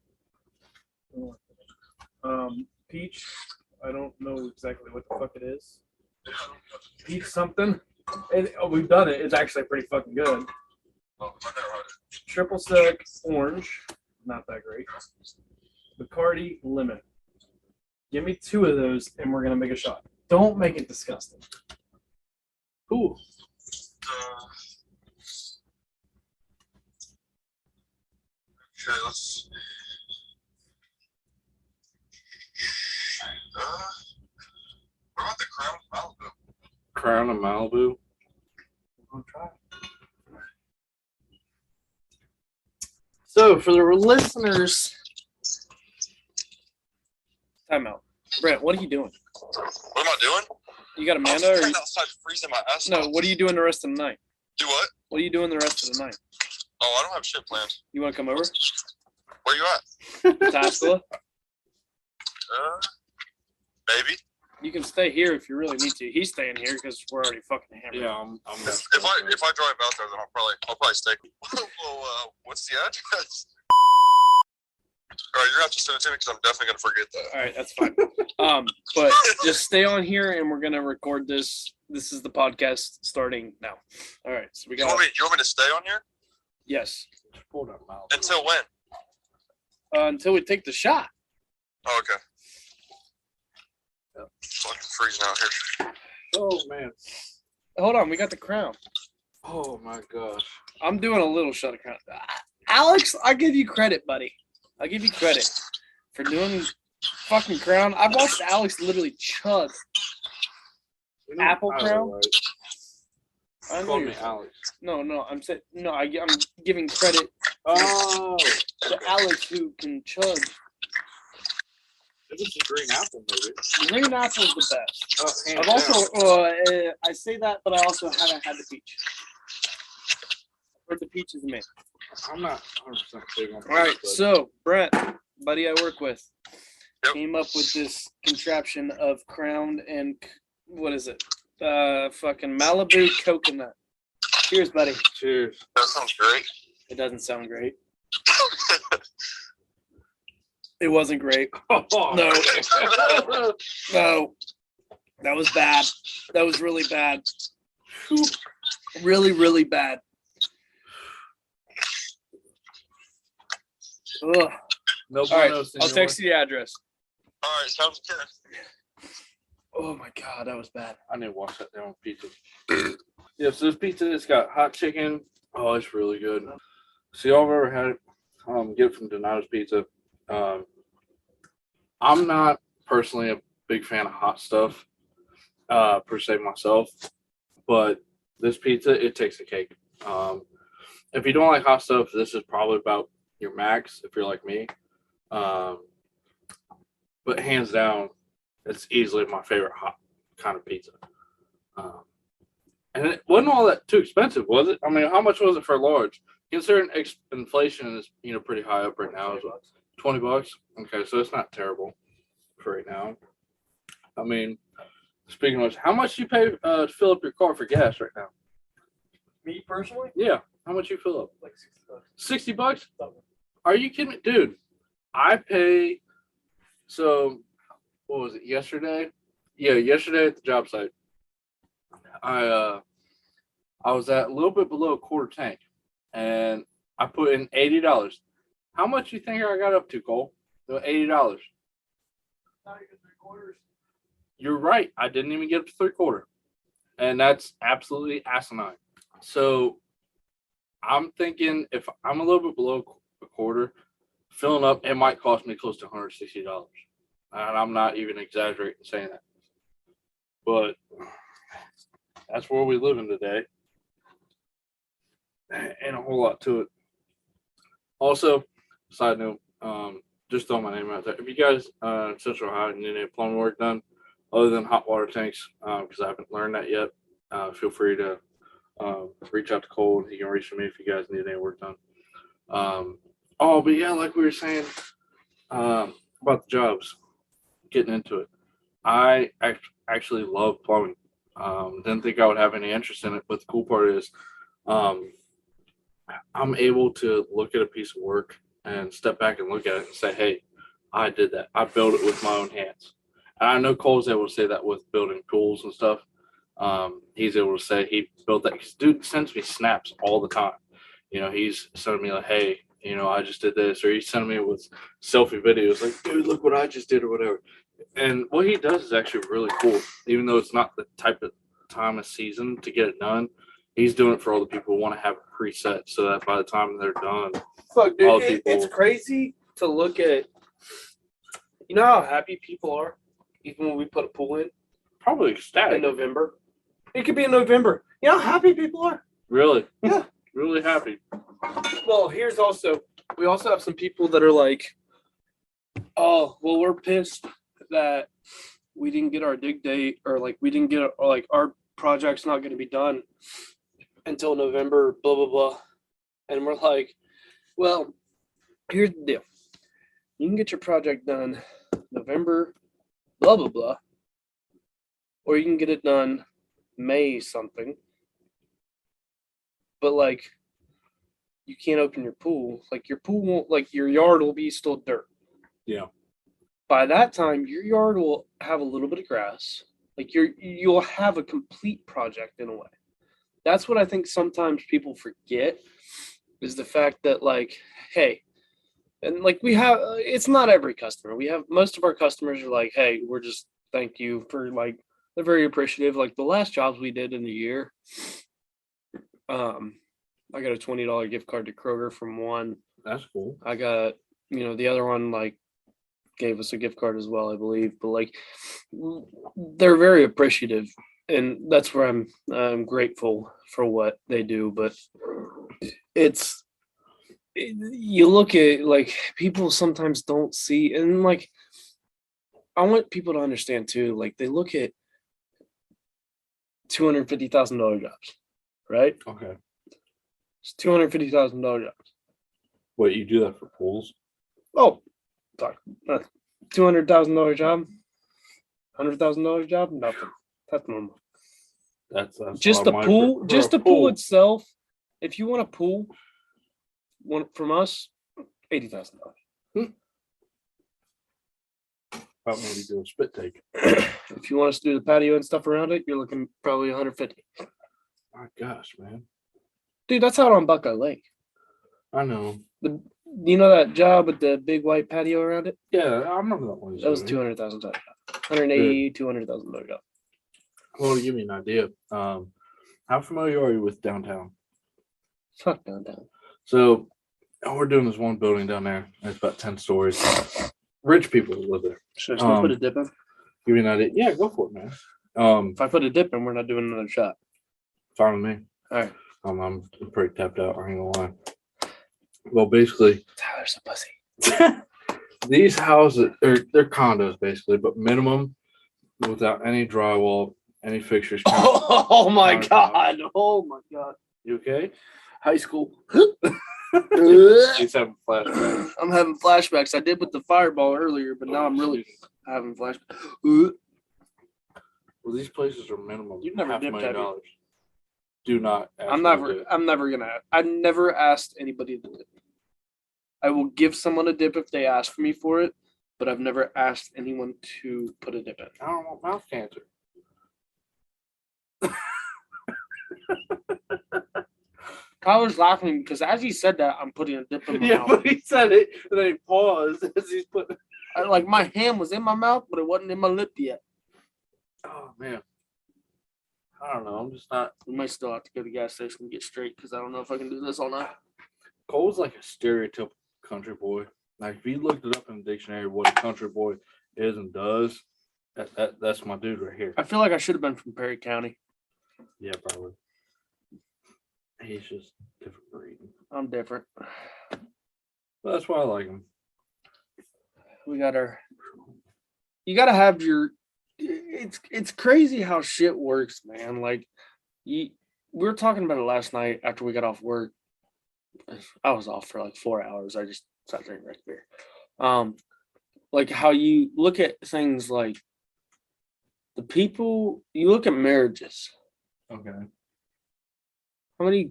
Peach, I don't know exactly what the fuck it is. Peach something. And, we've done it. It's actually pretty fucking good. Oh, I never heard it. Triple sec orange, not that great. Bacardi lemon. Give me 2 of those, and we're gonna make a shot. Don't make it disgusting. Ooh. Okay, let's. What about the Crown Malibu? Crown of Malibu. I'll try. So for the listeners, time out. Brent, what are you doing? What am I doing? You got I'm Amanda, or standing outside freezing my ass no? off. What are you doing the rest of the night? Do what? What are you doing the rest of the night? Oh, I don't have shit planned. You want to come over? Where you at? Tascala? Maybe. You can stay here if you really need to. He's staying here because we're already fucking hammered. Yeah, I'm If I drive out there, then I'll probably stay. Well, what's the address? All right, you're gonna have to send it to me because I'm definitely gonna forget that. All right, that's fine. But just stay on here and we're gonna record this. This is the podcast starting now. All right, so we You got. want me to stay on here Yes. Hold up, Malibu. until when? Until we take the shot. Oh, okay. Fucking freezing out here. Oh man. Hold on, we got the Crown. Oh my gosh. I'm doing a little shot of Crown. Alex, I give you credit, buddy. I give you credit for doing fucking Crown. I've watched Alex literally chug. Apple Crown? Right. I know Call you're. me Alex. No. I'm saying no. I'm giving credit Oh. to Alex who can chug. If it's a green apple, maybe. Green apple is the best. Oh, hands I've also, down. I say that, but I also haven't had the peach. Or the peach is the main. I'm not 100% big on. All right, but so Brent, buddy I work with, Yep. came up with this contraption of Crown and what is it? Fucking Malibu coconut. Cheers, buddy. cheers. That sounds great. It doesn't sound great. It wasn't great. Oh, No. No. That was bad. That was really bad. Really, really bad. Ugh. No All right, bueno, I'll senor. text you the address. All right, sounds good. Oh my god, that was bad. I need to wash that down with pizza. Yeah, so this pizza, it's got hot chicken. Oh, it's really good. So y'all have ever had it? Get it from Donato's Pizza. I'm not personally a big fan of hot stuff, per se myself, but this pizza, it takes the cake. If you don't like hot stuff, this is probably about your max if you're like me. But hands down, it's easily my favorite hot kind of pizza. And it wasn't all that too expensive, was it? I mean, how much was it for a large? Considering inflation is, pretty high up right now. Is $20? Okay, so it's not terrible for right now. I mean, speaking of which, how much do you pay to fill up your car for gas right now? Me personally, Yeah, how much you fill up? like $60. $60? Something. Are you kidding me? Dude, I pay, so what was it, yesterday? Yeah, yesterday at the job site. I was at a little bit below a quarter tank and I put in $80. How much do you think I got up to, Cole? No, $80. Not even 3/4. You're right. I didn't even get up to 3/4. and that's absolutely asinine. So I'm thinking if I'm a little bit below a quarter, filling up, it might cost me close to $160. And I'm not even exaggerating saying that. But that's where we live in today. And a whole lot to it. Also, side note, just throw my name out there. If you guys in Central Ohio need any plumbing work done, other than hot water tanks, because I haven't learned that yet, feel free to reach out to Cole. He can reach me if you guys need any work done. But yeah, like we were saying about the jobs, getting into it. I actually love plumbing. Didn't think I would have any interest in it, but the cool part is I'm able to look at a piece of work and step back and look at it and say, hey, I did that. I built it with my own hands. And I know Cole's able to say that with building tools and stuff. He's able to say he built that. Because dude sends me snaps all the time. You know, he's sending me like, hey, you know, I just did this. Or he's sending me with selfie videos like, dude, look what I just did or whatever. And what he does is actually really cool. Even though it's not the type of time of season to get it done, he's doing it for all the people who want to have it preset so that by the time they're done, Fuck, dude, all the people. it's crazy to look at. You know how happy people are, even when we put a pool in Probably in ecstatic. November. It could be in November. You know how happy people are. Really? Yeah. Really happy. Well, we also have some people that are like, oh, well, we're pissed that we didn't get our dig date, or like we didn't get our project's not going to be done until November, blah blah blah. And we're like, well, here's the deal: you can get your project done November, blah blah blah, or you can get it done May something. But like, you can't open your pool. Like your pool won't, like your yard will be still dirt. Yeah. By that time, your yard will have a little bit of grass. Like you'll have a complete project in a way. That's what I think sometimes people forget, is the fact that like, hey, and like we have, it's not every customer. We have most of our customers are like, hey, we're just thank you for like, they're very appreciative. Like the last jobs we did in the year, I got a $20 gift card to Kroger from one. That's cool. I got, the other one like gave us a gift card as well, I believe. But like, they're very appreciative, and that's where I'm grateful for what they do. But you look at like people sometimes don't see, and like I want people to understand too. Like they look at $250,000 jobs, right? Okay. It's $250,000 jobs. Wait, you do that for pools? Oh, sorry. $200,000 job, $100,000 job, nothing. That's normal. That's Just the pool, just the pool itself. If you want a pool, one from us, $80,000. About maybe do a spit take. If you want us to do the patio and stuff around it, you're looking probably 150. My gosh, man. Dude, that's out on Buckeye Lake. I know. You know that job with the big white patio around it? Yeah, I remember that one. That was $200,000. $180,000-$200,000 job. Well, to give me an idea, how familiar are you with downtown? Fuck downtown. So, we're doing this one building down there. It's about 10 stories. Rich people live there. Should I still put a dip in? Give me an idea. Yeah, go for it, man. If I put a dip in, we're not doing another shot. Fine with me. All right. I'm pretty tapped out. I ain't gonna lie. Well, basically, Tyler's a pussy. these houses, they're condos basically, but minimum without any drywall, any fixtures. Oh my god! Oh my god! You okay? High school. He's having flashbacks. I'm having flashbacks. I did with the fireball earlier, but now I'm really having flashbacks. Well, these places are minimum. You've never dipped, have you? $500,000. Do not. I'm never gonna. I've never asked anybody to dip. I will give someone a dip if they ask for me for it, but I've never asked anyone to put a dip in. I don't want mouth cancer. Tyler's laughing because as he said that, I'm putting a dip in my Yeah, mouth. but he said it, and then he paused as he's putting. Like my hand was in my mouth, but it wasn't in my lip yet. Oh man. I don't know. I'm just not. We might still have to go to the gas station and get straight because I don't know if I can do this all night. Cole's like a stereotypical country boy. Like if you looked it up in the dictionary, what a country boy is and does, that's my dude right here. I feel like I should have been from Perry County. Yeah, probably. He's just different breed. I'm different. But that's why I like him. We got our. You got to have your. It's crazy how shit works, man. Like, we were talking about it last night after we got off work. I was off for like 4 hours. I just sat there and drank beer. Like how you look at things like the people. You look at marriages. Okay. How many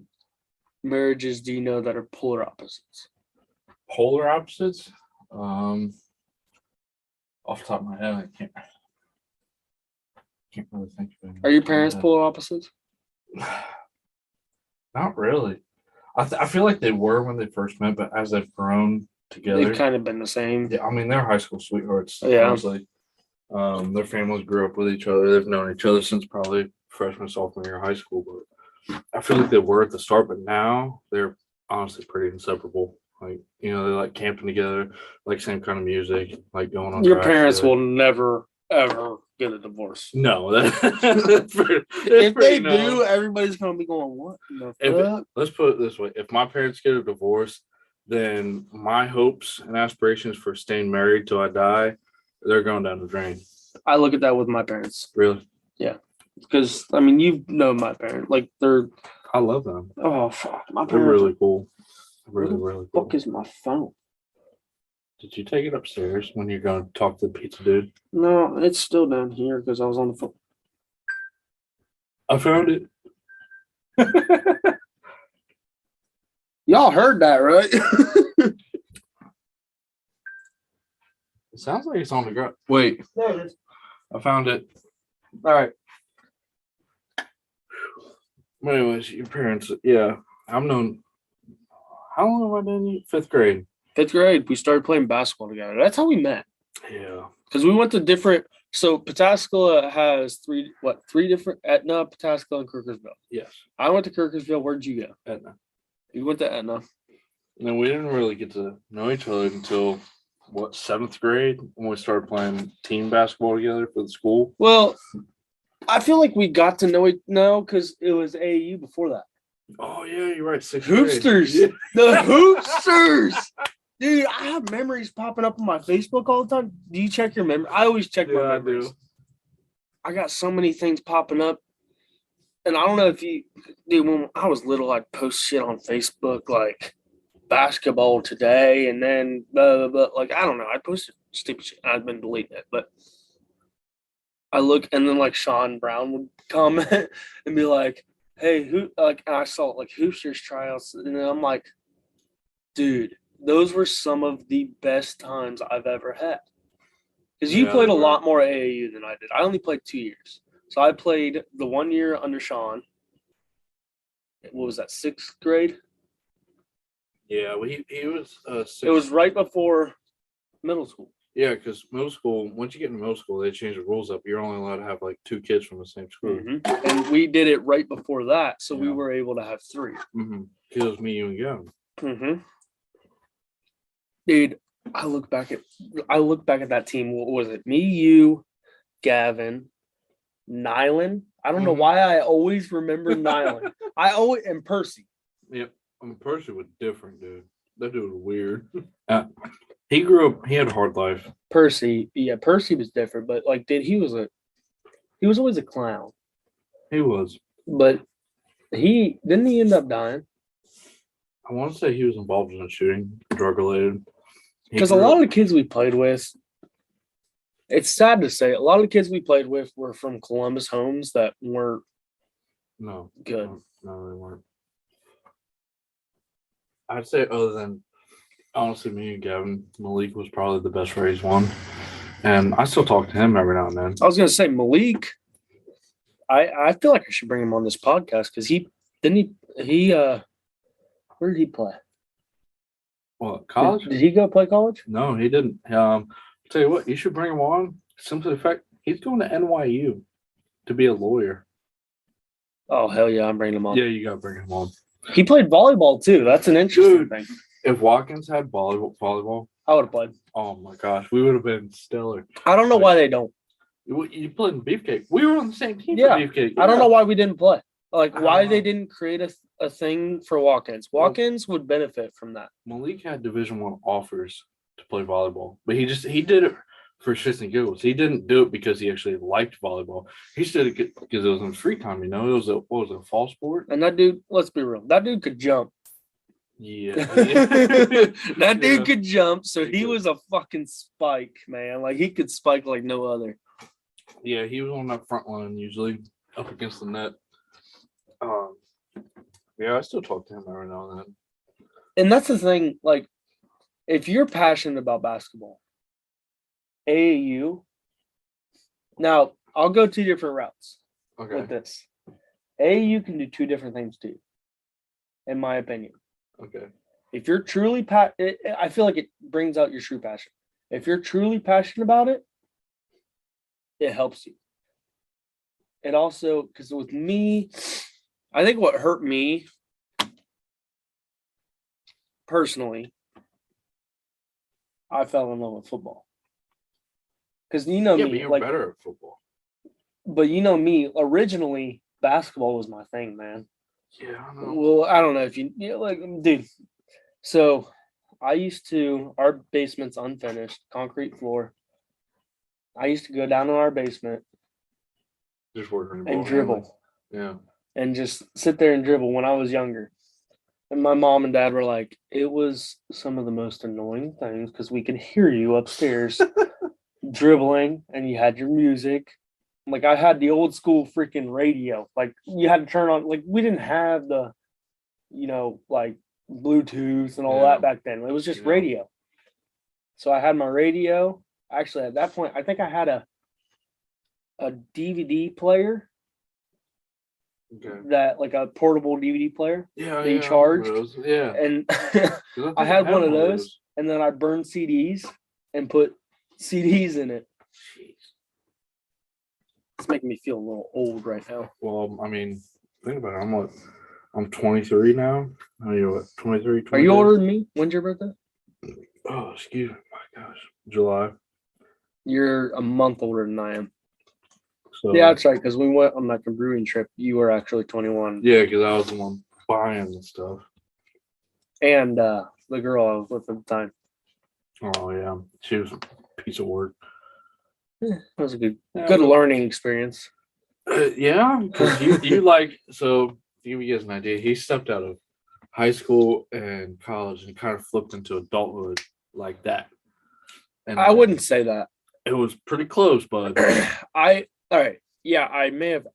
marriages do you know that are polar opposites? Polar opposites? Off the top of my head, I can't really think of it. Are your parents polar opposites? Not really. I feel like they were when they first met, but as they've grown together, They've kind of been the same. yeah, I mean, they're high school sweethearts. Yeah. Honestly. Their families grew up with each other. They've known each other since probably freshman, sophomore year of high school. But I feel like they were at the start, but now they're honestly pretty inseparable. Like, you know, they like camping together, like same kind of music, like going on. Your drives parents together. will never ever get a divorce. No, that's If they do, everybody's gonna be going, "What the fuck?" Let's put it this way: if my parents get a divorce, then my hopes and aspirations for staying married till I die, they're going down the drain. I look at that with my parents Really, because I mean, you know, my parents, like they're I love them. oh fuck, my They're parents. really cool. Where the Really cool. fuck is my phone? Did you take it upstairs when you're going to talk to the pizza dude? No, it's still down here because I was on the phone. I found it. Y'all heard that, right? It sounds like it's on the ground. Wait, There it is. I found it. All right. But anyways, your parents, yeah. I've known. How long have I known you? 5th grade. 5th grade, we started playing basketball together. That's how we met. Yeah. Because we went to different. So Pataskala has three different Etna, Pataskala, and Kirkersville. Yes. I went to Kirkersville. Where'd you go? Etna. You went to Etna. And we didn't really get to know each other until 7th grade when we started playing team basketball together for the school. Well, I feel like we got to know it now because it was AAU before that. Oh yeah, you're right. 6th grade. Hoopsters, Yeah. the Hoopsters, dude. I have memories popping up on my Facebook all the time. Do you check your memory? I always check my Yeah, I memories. do. I got so many things popping up, and I don't know if you, dude. When I was little, I'd post shit on Facebook like basketball today, and then blah, blah, blah. Like I don't know. I posted stupid shit. I've been deleting it, but I look, and then like Sean Brown would comment and be like, "Hey, who?" Like, and I saw like Hoopsters tryouts, and then I'm like, "Dude, those were some of the best times I've ever had." Because you Yeah, played a they were. lot more AAU than I did. I only played 2 years, so I played the 1 year under Sean. What was that? 6th grade. Yeah, well, he was 6th. It was right before middle school. Yeah, because middle school, once you get into middle school, they change the rules up. You're only allowed to have like 2 kids from the same school. And we did it right before that, so we Yeah. were able to have 3. Mm-hmm. It was me, you, and Gavin. Dude, I look back at that team. What was it? Me, you, Gavin, Nylan. I don't know Mhm. why I always remember Nylan. And Percy. Yep. Percy was different, dude. That dude was weird. He grew up, he had a hard life. Percy was different, but like, dude, he was always a clown. He was. But he end up dying I want to say he was involved in a shooting, drug related. because a lot of the kids we played with. It's sad to say, a lot of the kids we played with were from Columbus homes that weren't No. good. No, they weren't. I'd say other than honestly me and Gavin, Malik was probably the best raised one. And I still talk to him every now and then. I was gonna say Malik. I feel like I should bring him on this podcast because where did he play? What, college? Did he go play college? No, he didn't. Tell you what, you should bring him on. Simply the fact he's going to NYU to be a lawyer. Oh hell yeah, I'm bringing him on. Yeah, you gotta bring him on. He played volleyball too. That's an interesting Dude. thing. If Watkins had volleyball, I would have played. oh my gosh, we would have been stellar. I don't know why they don't. You played in Beefcake. We were on the same team Yeah. for Beefcake. I don't know why we didn't play. Like I why don't they know. didn't create a thing for walk-ins. Walk-ins would benefit from that. Malik had Division I offers to play volleyball, but he did it for shits and giggles. He didn't do it because he actually liked volleyball. He just did it because it was in free time. You know, it was a fall sport. And that dude, let's be real, that dude could jump. Yeah, That dude Yeah. could jump, so He he could. was a fucking spike, man. Like he could spike like no other. Yeah, he was on that front line usually up against the net. Yeah, I still talk to him every now and then. And that's the thing, like, if you're passionate about basketball, AAU. Now, I'll go two different routes Okay. with this. AAU can do two different things too, in my opinion. Okay. If you're truly I feel like it brings out your true passion. If you're truly passionate about it, it helps you. It also, because with me, I think what hurt me personally, I fell in love with football. Because you know Yeah, but me, you're like, better at football. but you know me, originally basketball was my thing, man. Yeah, I know. Well, I don't know if you know, like, dude. So I used to, our basement's unfinished, concrete floor. I used to go down in our basement Just working the and ball dribble handling. and just sit there and dribble when I was younger. And my mom and dad were like, it was some of the most annoying things because we could hear you upstairs dribbling and you had your music. Like I had the old school freaking radio. Like you had to turn on, like we didn't have the, like Bluetooth and all Yeah. that back then. It was just Yeah. radio. So I had my radio. Actually, at that point, I think I had a DVD player Okay. that like a portable DVD player. Yeah, They yeah, I charged. remember those. Yeah. And 'Cause think I had one of of those, and then I burned CDs and put CDs in it. Jeez. It's making me feel a little old right now. Well, I mean, think about it. I'm 23 now. Are you what? 23? Are you 22? older than me? When's your birthday? Oh, excuse me. My gosh. July. You're a month older than I am. So Yeah, that's right. Because we went on like a brewing trip. You were actually 21. yeah, because I was the one buying the stuff. And the girl I was with at the time. Oh yeah, she was a piece of work. That was a good Yeah, good but- learning experience. Yeah, because you like so. To give you guys an idea, he stepped out of high school and college and kind of flipped into adulthood like that. And I wouldn't say that. It was pretty close, but All right. Yeah, I may have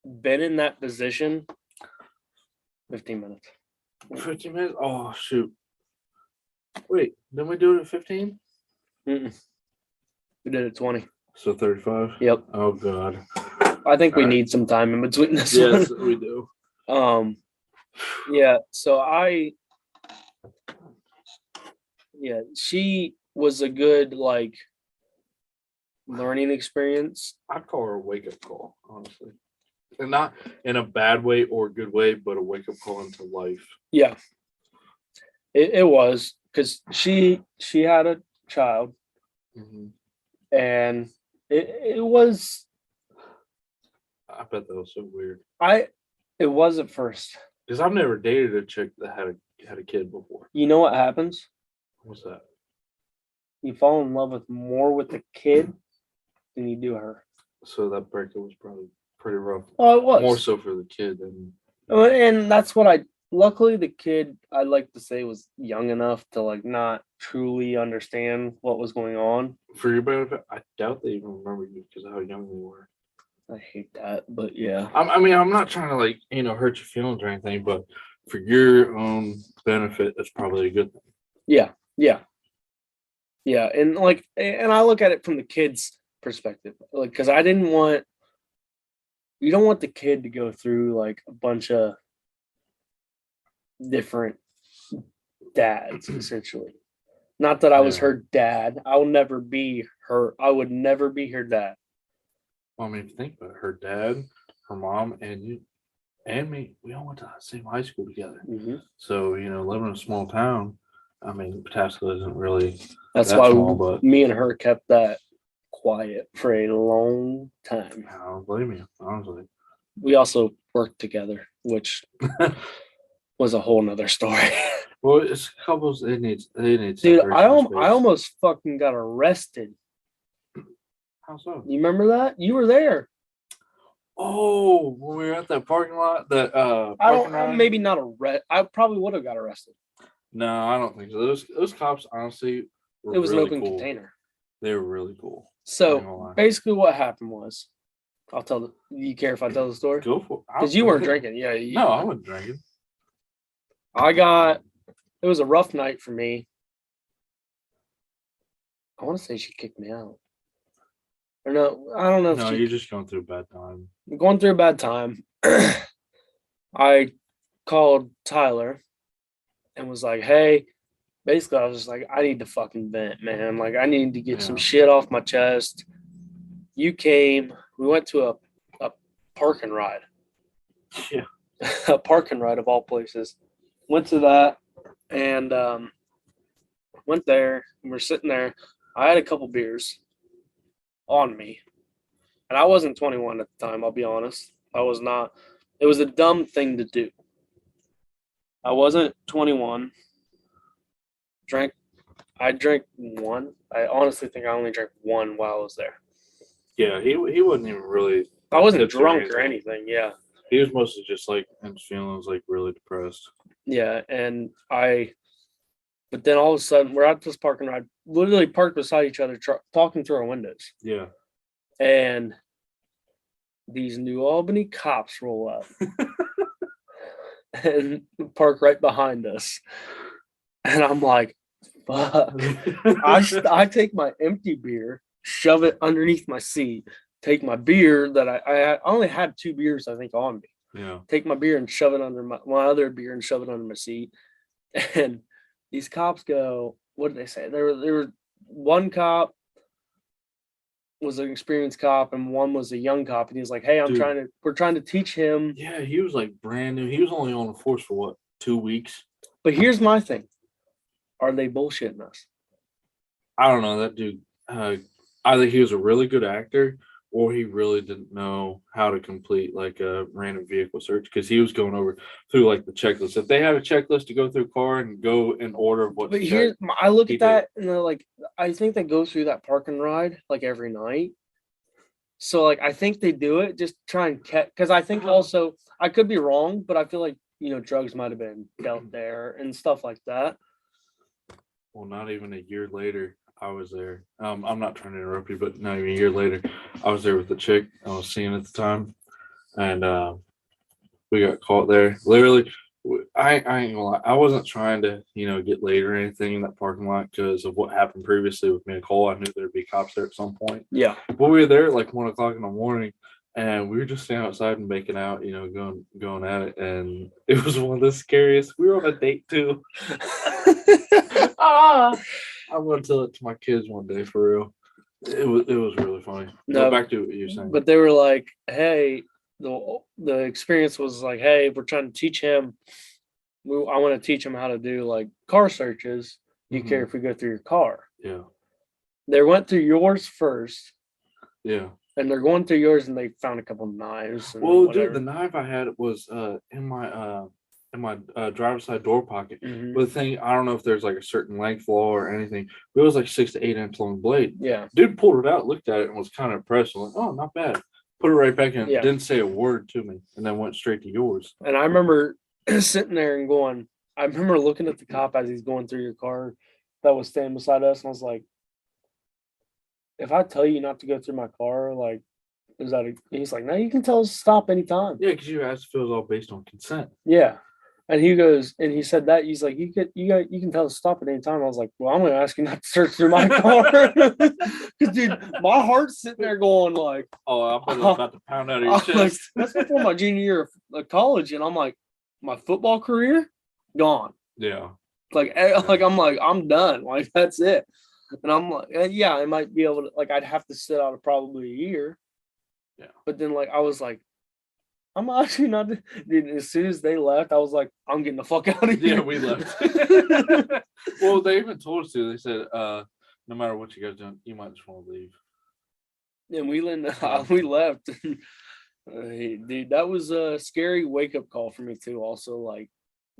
been in that position. 15 minutes. 15 minutes. Oh shoot! Wait, didn't we do it at 15? Mm-mm. We did it 20. So 35. Yep. Oh god. I think we All right. need some time in between this Yes, one. we do. Yeah, so she was a good like learning experience. I'd call her a wake up call, honestly, and not in a bad way or a good way, but a wake up call into life. Yeah. It was because she had a child and it was I bet that was so weird it was at first. because I've never dated a chick that had a kid before. You know what happens? What's that? You fall in love more with the kid than you do her. So that breakup was probably pretty rough. Oh, it was. More so for the kid than And that's what luckily the kid, I'd like to say, was young enough to like not truly understand what was going on. for your benefit. I doubt they even remember you because of how young they were. I hate that, but yeah. I mean, I'm not trying to hurt your feelings or anything, but for your own benefit, that's probably a good thing. Yeah. And I look at it from the kid's perspective, like, because you don't want the kid to go through like a bunch of different dads, essentially. Not that I was Yeah. her dad. I would never be her dad. Well, I mean, if you think about it, her dad, her mom and you and me, we all went to the same high school together. Mm-hmm. So, living in a small town, I mean, Pataska isn't really That's that why small, but me and her kept that quiet for a long time. I don't blame you, honestly. We also worked together, which was a whole nother story. Well, it's couples. They need Dude, separation I of space. almost fucking got arrested. How so? You remember that? You were there. Oh, when we were at that parking lot, that I parking don't lot? maybe not arrest. I probably would have got arrested. No, I don't think so. Those cops, honestly, were It was really an open cool. container. They were really cool. I ain't So gonna lie. basically, what happened was, I'll tell the. You care if I tell the story? Go for it. Because you weren't drinking. Yeah. No, I wasn't drinking. It was a rough night for me. I want to say she kicked me out. Or no, I don't know if No, she you're just going through a bad time. going through a bad time. I called Tyler and was like, hey, basically I was just like, I need to fucking vent, man. Like I need to get some Yeah. shit off my chest. You came, we went to a park and ride. Yeah. A park and ride of all places. Went to that and went there. And we're sitting there. I had a couple beers on me. And I wasn't 21 at the time, I'll be honest. I was not. It was a dumb thing to do. I wasn't 21. I drank one. I honestly think I only drank one while I was there. Yeah, he wasn't even really. I wasn't tipsy drunk or anything. Yeah. He was mostly just like in his feelings, like really depressed. Yeah. But then all of a sudden, we're at this parking ride, literally parked beside each other, talking through our windows. Yeah. And these New Albany cops roll up and park right behind us. And I'm like, fuck. I take my empty beer, shove it underneath my seat, take my beer that I only had 2 beers, I think, on me. Yeah. Take my beer and shove it under my other beer and shove it under my seat. And these cops go, what did they say? There were one cop was an experienced cop and one was a young cop, and he was like, hey, we're trying to teach him. Yeah, he was like brand new. He was only on the force for what, 2 weeks? But here's my thing. Are they bullshitting us? I don't know. That dude, either he was a really good actor or he really didn't know how to complete like a random vehicle search, because he was going over through like the checklist. If they have a checklist to go through a car and go in order of what But to here, check, I look he at that and they're like, I think they go through that park and ride like every night. So like, I think they do it just try and catch. Because I think also, I could be wrong, but I feel like drugs might have been dealt there and stuff like that. well, not even a year later, I was there. I'm not trying to interrupt you, but not even a year later, I was there with the chick I was seeing at the time, and we got caught there. Literally, I ain't gonna lie, I wasn't trying to get laid or anything in that parking lot because of what happened previously with me and Cole. I knew there'd be cops there at some point. Yeah. But we were there at like 1 o'clock in the morning, and we were just standing outside and making out, going at it, and it was one of the scariest. We were on a date too. I'm gonna tell it to my kids one day for real. It was really funny. No, Go back to what you were saying. But they were like, hey, the experience was like, hey, we're trying to teach him. I want to teach him how to do like car searches. Do you care if we go through your car? Yeah. They went through yours first. Yeah. And they're going through yours, and they found a couple knives. And Well, whatever. dude, the knife I had was in my driver's side door pocket. Mhm. But the thing, I don't know if there's like a certain length law or anything, but it was like 6 to 8 inch long blade. Yeah. Dude pulled it out, looked at it, and was kind of impressed. I'm like, oh, not bad. Put it right back in. Yeah. Didn't say a word to me, and then went straight to yours. And I remember sitting there and going, I remember looking at the cop as he's going through your car that was standing beside us, and I was like, if I tell you not to go through my car, like, is that he's like, no, you can tell us to stop anytime. Yeah, because you asked if it was all based on consent. Yeah. And he goes, and he said that he's like, you can tell us to stop at any time. I was like, well, I'm gonna ask you not to search through my car. Because dude, my heart's sitting there going like, Oh, I bet it was about to pound out of your I'm like, chest. that's before my junior year of college, and I'm like, my football career gone. Yeah. Like I'm done. Like that's it. And I'm like, yeah, I might be able to. Like I'd have to sit out probably a year. Yeah. But then like I was like, I'm actually not. Dude, as soon as they left, I was like, I'm getting the fuck out of here. Yeah, we left. Well, they even told us to. They said, no matter what you guys doing, you might just want to leave. And we left. Hey, dude, that was a scary wake up call for me too. Also, like,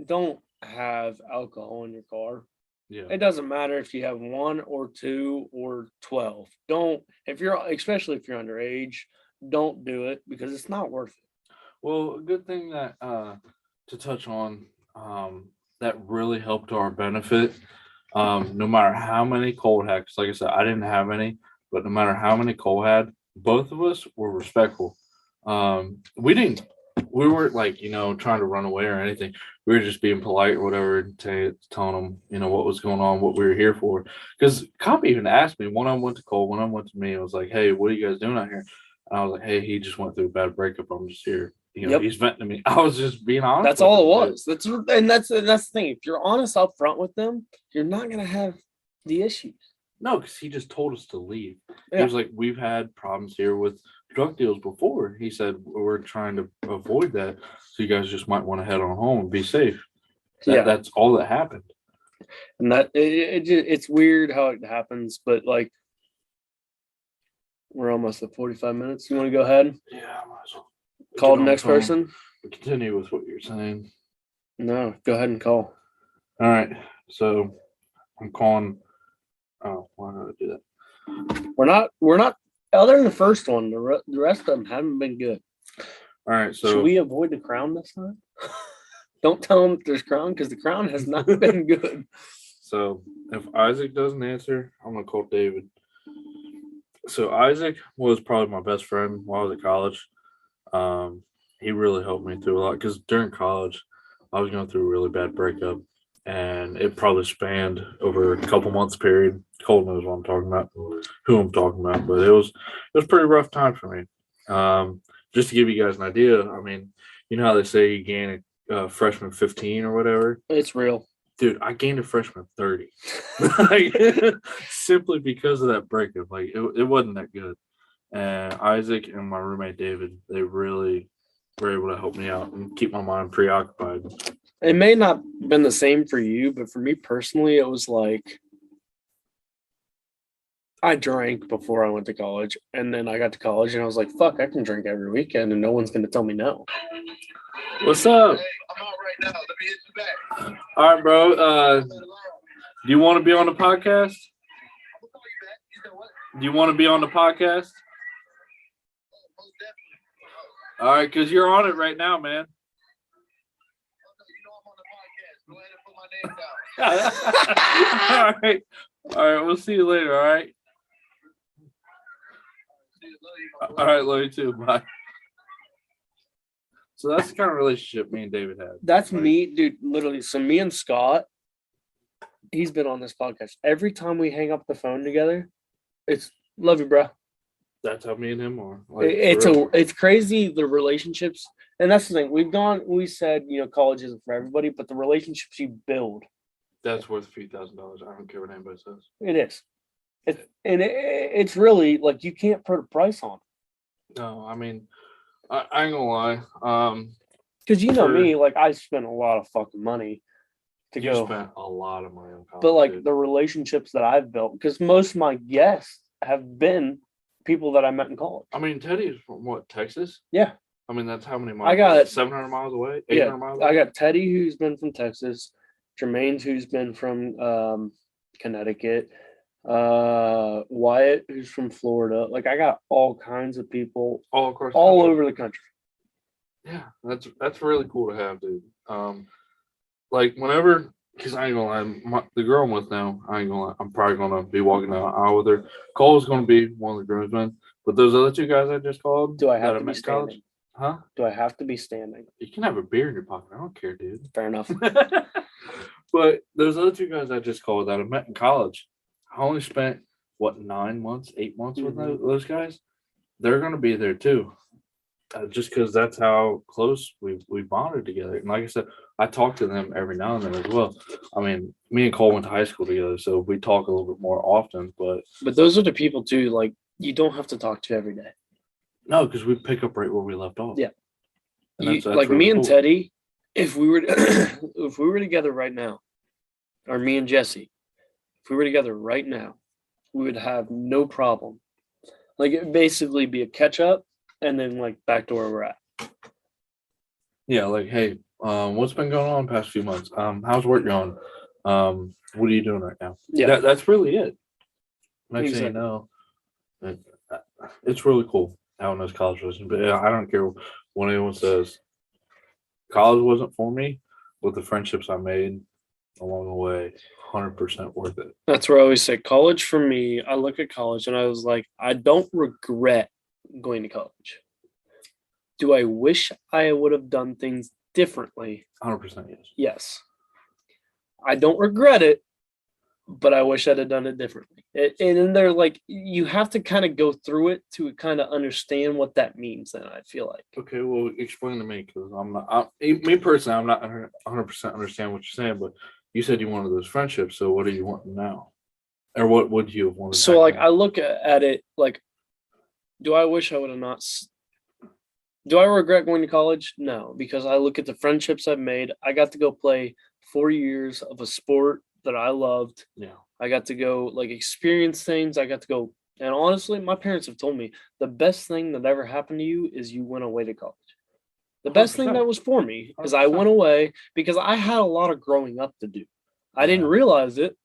don't have alcohol in your car. Yeah. It doesn't matter if you have 1 or 2 or 12. Don't, especially if you're underage, don't do it because it's not worth it. Well, a good thing that to touch on that really helped to our benefit. No matter how many Cole had, 'cause like I said, I didn't have any, but no matter how many Cole had, both of us were respectful. We weren't like, trying to run away or anything. We were just being polite or whatever, and telling them, what was going on, what we were here for. Because Cop even asked me, one of them went to Cole, one of them went to me. I was like, hey, what are you guys doing out here? And I was like, hey, he just went through a bad breakup. I'm just here. Yep. He's venting to me. I was just being honest. That's all it was. That's the thing. If you're honest up front with them, you're not gonna have the issues. No, because he just told us to leave. Yeah. He was like, we've had problems here with drug deals before. He said, we're trying to avoid that. So you guys just might want to head on home and be safe. That's all that happened. And that it's weird how it happens, but like we're almost at 45 minutes. You want to go ahead? Yeah, I might as well. Call the next person? Continue with what you're saying. No, go ahead and call. All right. So I'm calling. Oh, why did I do that? We're not other than the first one, the rest of them haven't been good. All right. So should we avoid the crown this time? Don't tell them there's crown because the crown has not been good. So if Isaac doesn't answer, I'm gonna call David. So Isaac was probably my best friend while I was at college. He really helped me through a lot because during college, I was going through a really bad breakup, and it probably spanned over a couple months period. Cole knows what I'm talking about, who I'm talking about, but it was a pretty rough time for me. Just to give you guys an idea, I mean, you know how they say you gain a freshman 15 or whatever? It's real. Dude, I gained a freshman 30. Like, simply because of that breakup. Like, it wasn't that good. And Isaac and my roommate David, they really were able to help me out and keep my mind preoccupied. It may not have been the same for you, but for me personally, it was like I drank before I went to college, and then I got to college and I was like, fuck, I can drink every weekend and no one's going to tell me no. What's up? Hey, I'm out right now. Let me hit you back. All right, bro. Do you want to be on the podcast? I'll call you back. You said what? Do you want to be on the podcast? Most definitely. All right, because you're on it right now, man. You know I'm on the podcast. Go ahead and put my name down. All right. All right. We'll see you later. All right. All right. Love you too. Bye. So that's the kind of relationship me and David had. That's Right. me, dude. Literally. So me and Scott, he's been on this podcast. Every time we hang up the phone together, it's love you, bro. That's how me and him are. Like, It's crazy the relationships, and that's the thing. We said college isn't for everybody, but the relationships you build, that's worth a few $1,000s. I don't care what anybody says. it is. It's really like you can't put a price on it. No, I mean, I ain't gonna lie. Because For- me, like I spent a lot of fucking money to You go, spent a lot of money on college. but like dude. the relationships that I've built, because most of my guests have been people that I met in college. I mean, Teddy is from what, Texas? Yeah. I mean, that's how many miles? I got 700 miles away, 800 miles away. I got Teddy, who's been from Texas, Jermaine's, who's been from Connecticut, Wyatt, who's from Florida. Like I got all kinds of people all across, all the country. over the country. Yeah, that's really cool to have, dude. Like whenever, because I ain't gonna lie, the girl I'm with now, I ain't gonna lie, I'm probably gonna be walking down the aisle with her. Cole's gonna be one of the groomsmen, but those other two guys I just called, Do I that have to be met in college, standing? huh? Do I have to be standing? You can have a beer in your pocket. I don't care, dude. Fair enough. But those other two guys I just called that I met in college, I only spent 9 months, 8 months with those guys. They're gonna be there too, just because that's how close we bonded together. And like I said, I talk to them every now and then as well. I mean, me and Cole went to high school together, so we talk a little bit more often. But those are the people too. Like you don't have to talk to every day. no, because we pick up right where we left off. Yeah. And You, that's like really me and cool. Teddy, if we were if we were together right now, or me and Jesse, if we were together right now, we would have no problem. Like it would basically be a catch up and then like back to where we're at. Yeah, like, hey, what's been going on the past few months? How's work going? What are you doing right now? Yeah. That's really it. Next thing you Exactly. know, it, it's really cool having those college relationships. But yeah, I don't care what anyone says. College wasn't for me, but the friendships I made along the way, 100% worth it. That's where I always say college for me. I look at college and I was like, I don't regret going to college. Do I wish I would have done things differently? 100% yes. Yes. I don't regret it, but I wish I'd have done it differently. And then they're like, you have to kind of go through it to kind of understand what that means. Then I feel like. Okay, well, explain to me because me personally, I'm not 100% understand what you're saying, but you said you wanted those friendships. So what are you wanting now? Or what would you have wanted? So like, I look at it like, do I wish I would have not? Do I regret going to college? No, because I look at the friendships I've made. I got to go play 4 years of a sport that I loved. Yeah. I got to go like experience things. I got to go, and honestly, my parents have told me the best thing that ever happened to you is you went away to college. The best thing 100%. that was for me is I went away because I had a lot of growing up to do. I didn't Yeah. realize it.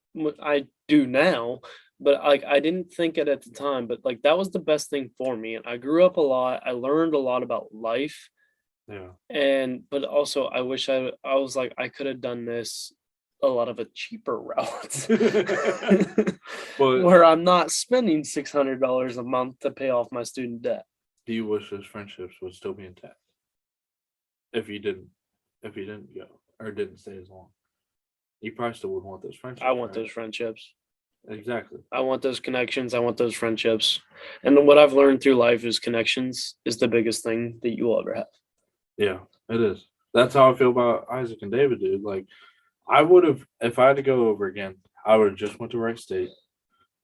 I do now, but like I didn't think it at the time. But like that was the best thing for me, and I grew up a lot. I learned a lot about life, Yeah. but also I wish I was like I could have done this a lot of a cheaper route But where I'm not spending $600 a month to pay off my student debt. do you wish those friendships would still be intact if you didn't go or didn't stay as long? You probably still would want those friendships. I want right? those friendships. Exactly. I want those connections. I want those friendships. And what I've learned through life is connections is the biggest thing that you will ever have. Yeah, it is. That's how I feel about Isaac and David, dude. Like, I would have, if I had to go over again, I would have just went to Wright State,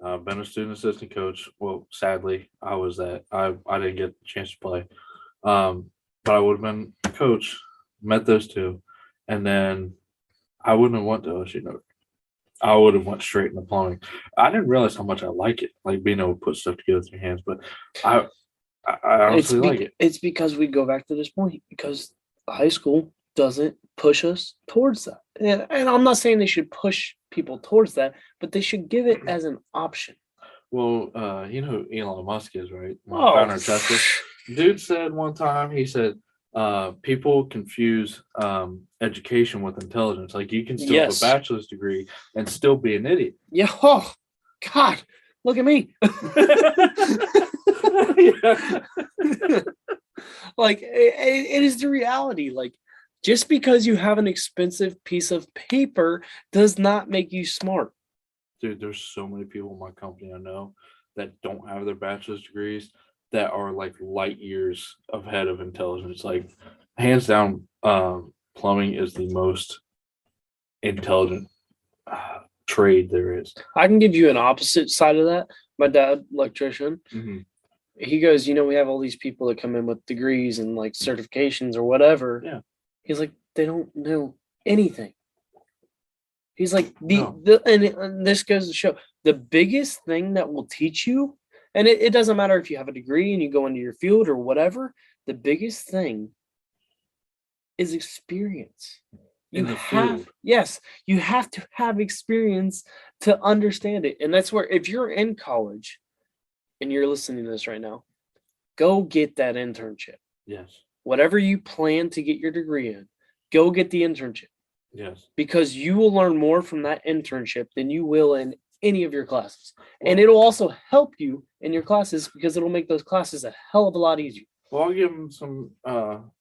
been a student assistant coach. Well, sadly, I was that. I didn't get a chance to play. But I would have been a coach, met those two, and then I wouldn't have went to OSU. No, I would have went straight into plumbing. I didn't realize how much I like it, like being able to put stuff together with your hands. But I honestly like it. It's because we go back to this point because high school doesn't push us towards that. And I'm not saying they should push people towards that, but they should give it as an option. Well, you know who Elon Musk is, right? Oh, Founder of Tesla. Dude said one time, he said, people confuse education with intelligence. Like you can still have a Yes. bachelor's degree and still be an idiot. Yeah. Oh, God. Look at me. Like it is the reality. Like just because you have an expensive piece of paper does not make you smart. Dude, there's so many people in my company I know that don't have their bachelor's degrees that are like light years ahead of intelligence. Like hands down, plumbing is the most intelligent trade there is. I can give you an opposite side of that. My dad, electrician, he goes, we have all these people that come in with degrees and like certifications or whatever. Yeah. He's like, they don't know anything. He's like, No. and this goes to show the biggest thing that will teach you, and it doesn't matter if you have a degree and you go into your field or whatever, the biggest thing is experience. In the field. Yes, you have to have experience to understand it. And that's where if you're in college and you're listening to this right now, go get that internship. Yes. Whatever you plan to get your degree in, go get the internship Yes. because you will learn more from that internship than you will in any of your classes. And it'll also help you in your classes because it'll make those classes a hell of a lot easier. Well, I'll give them some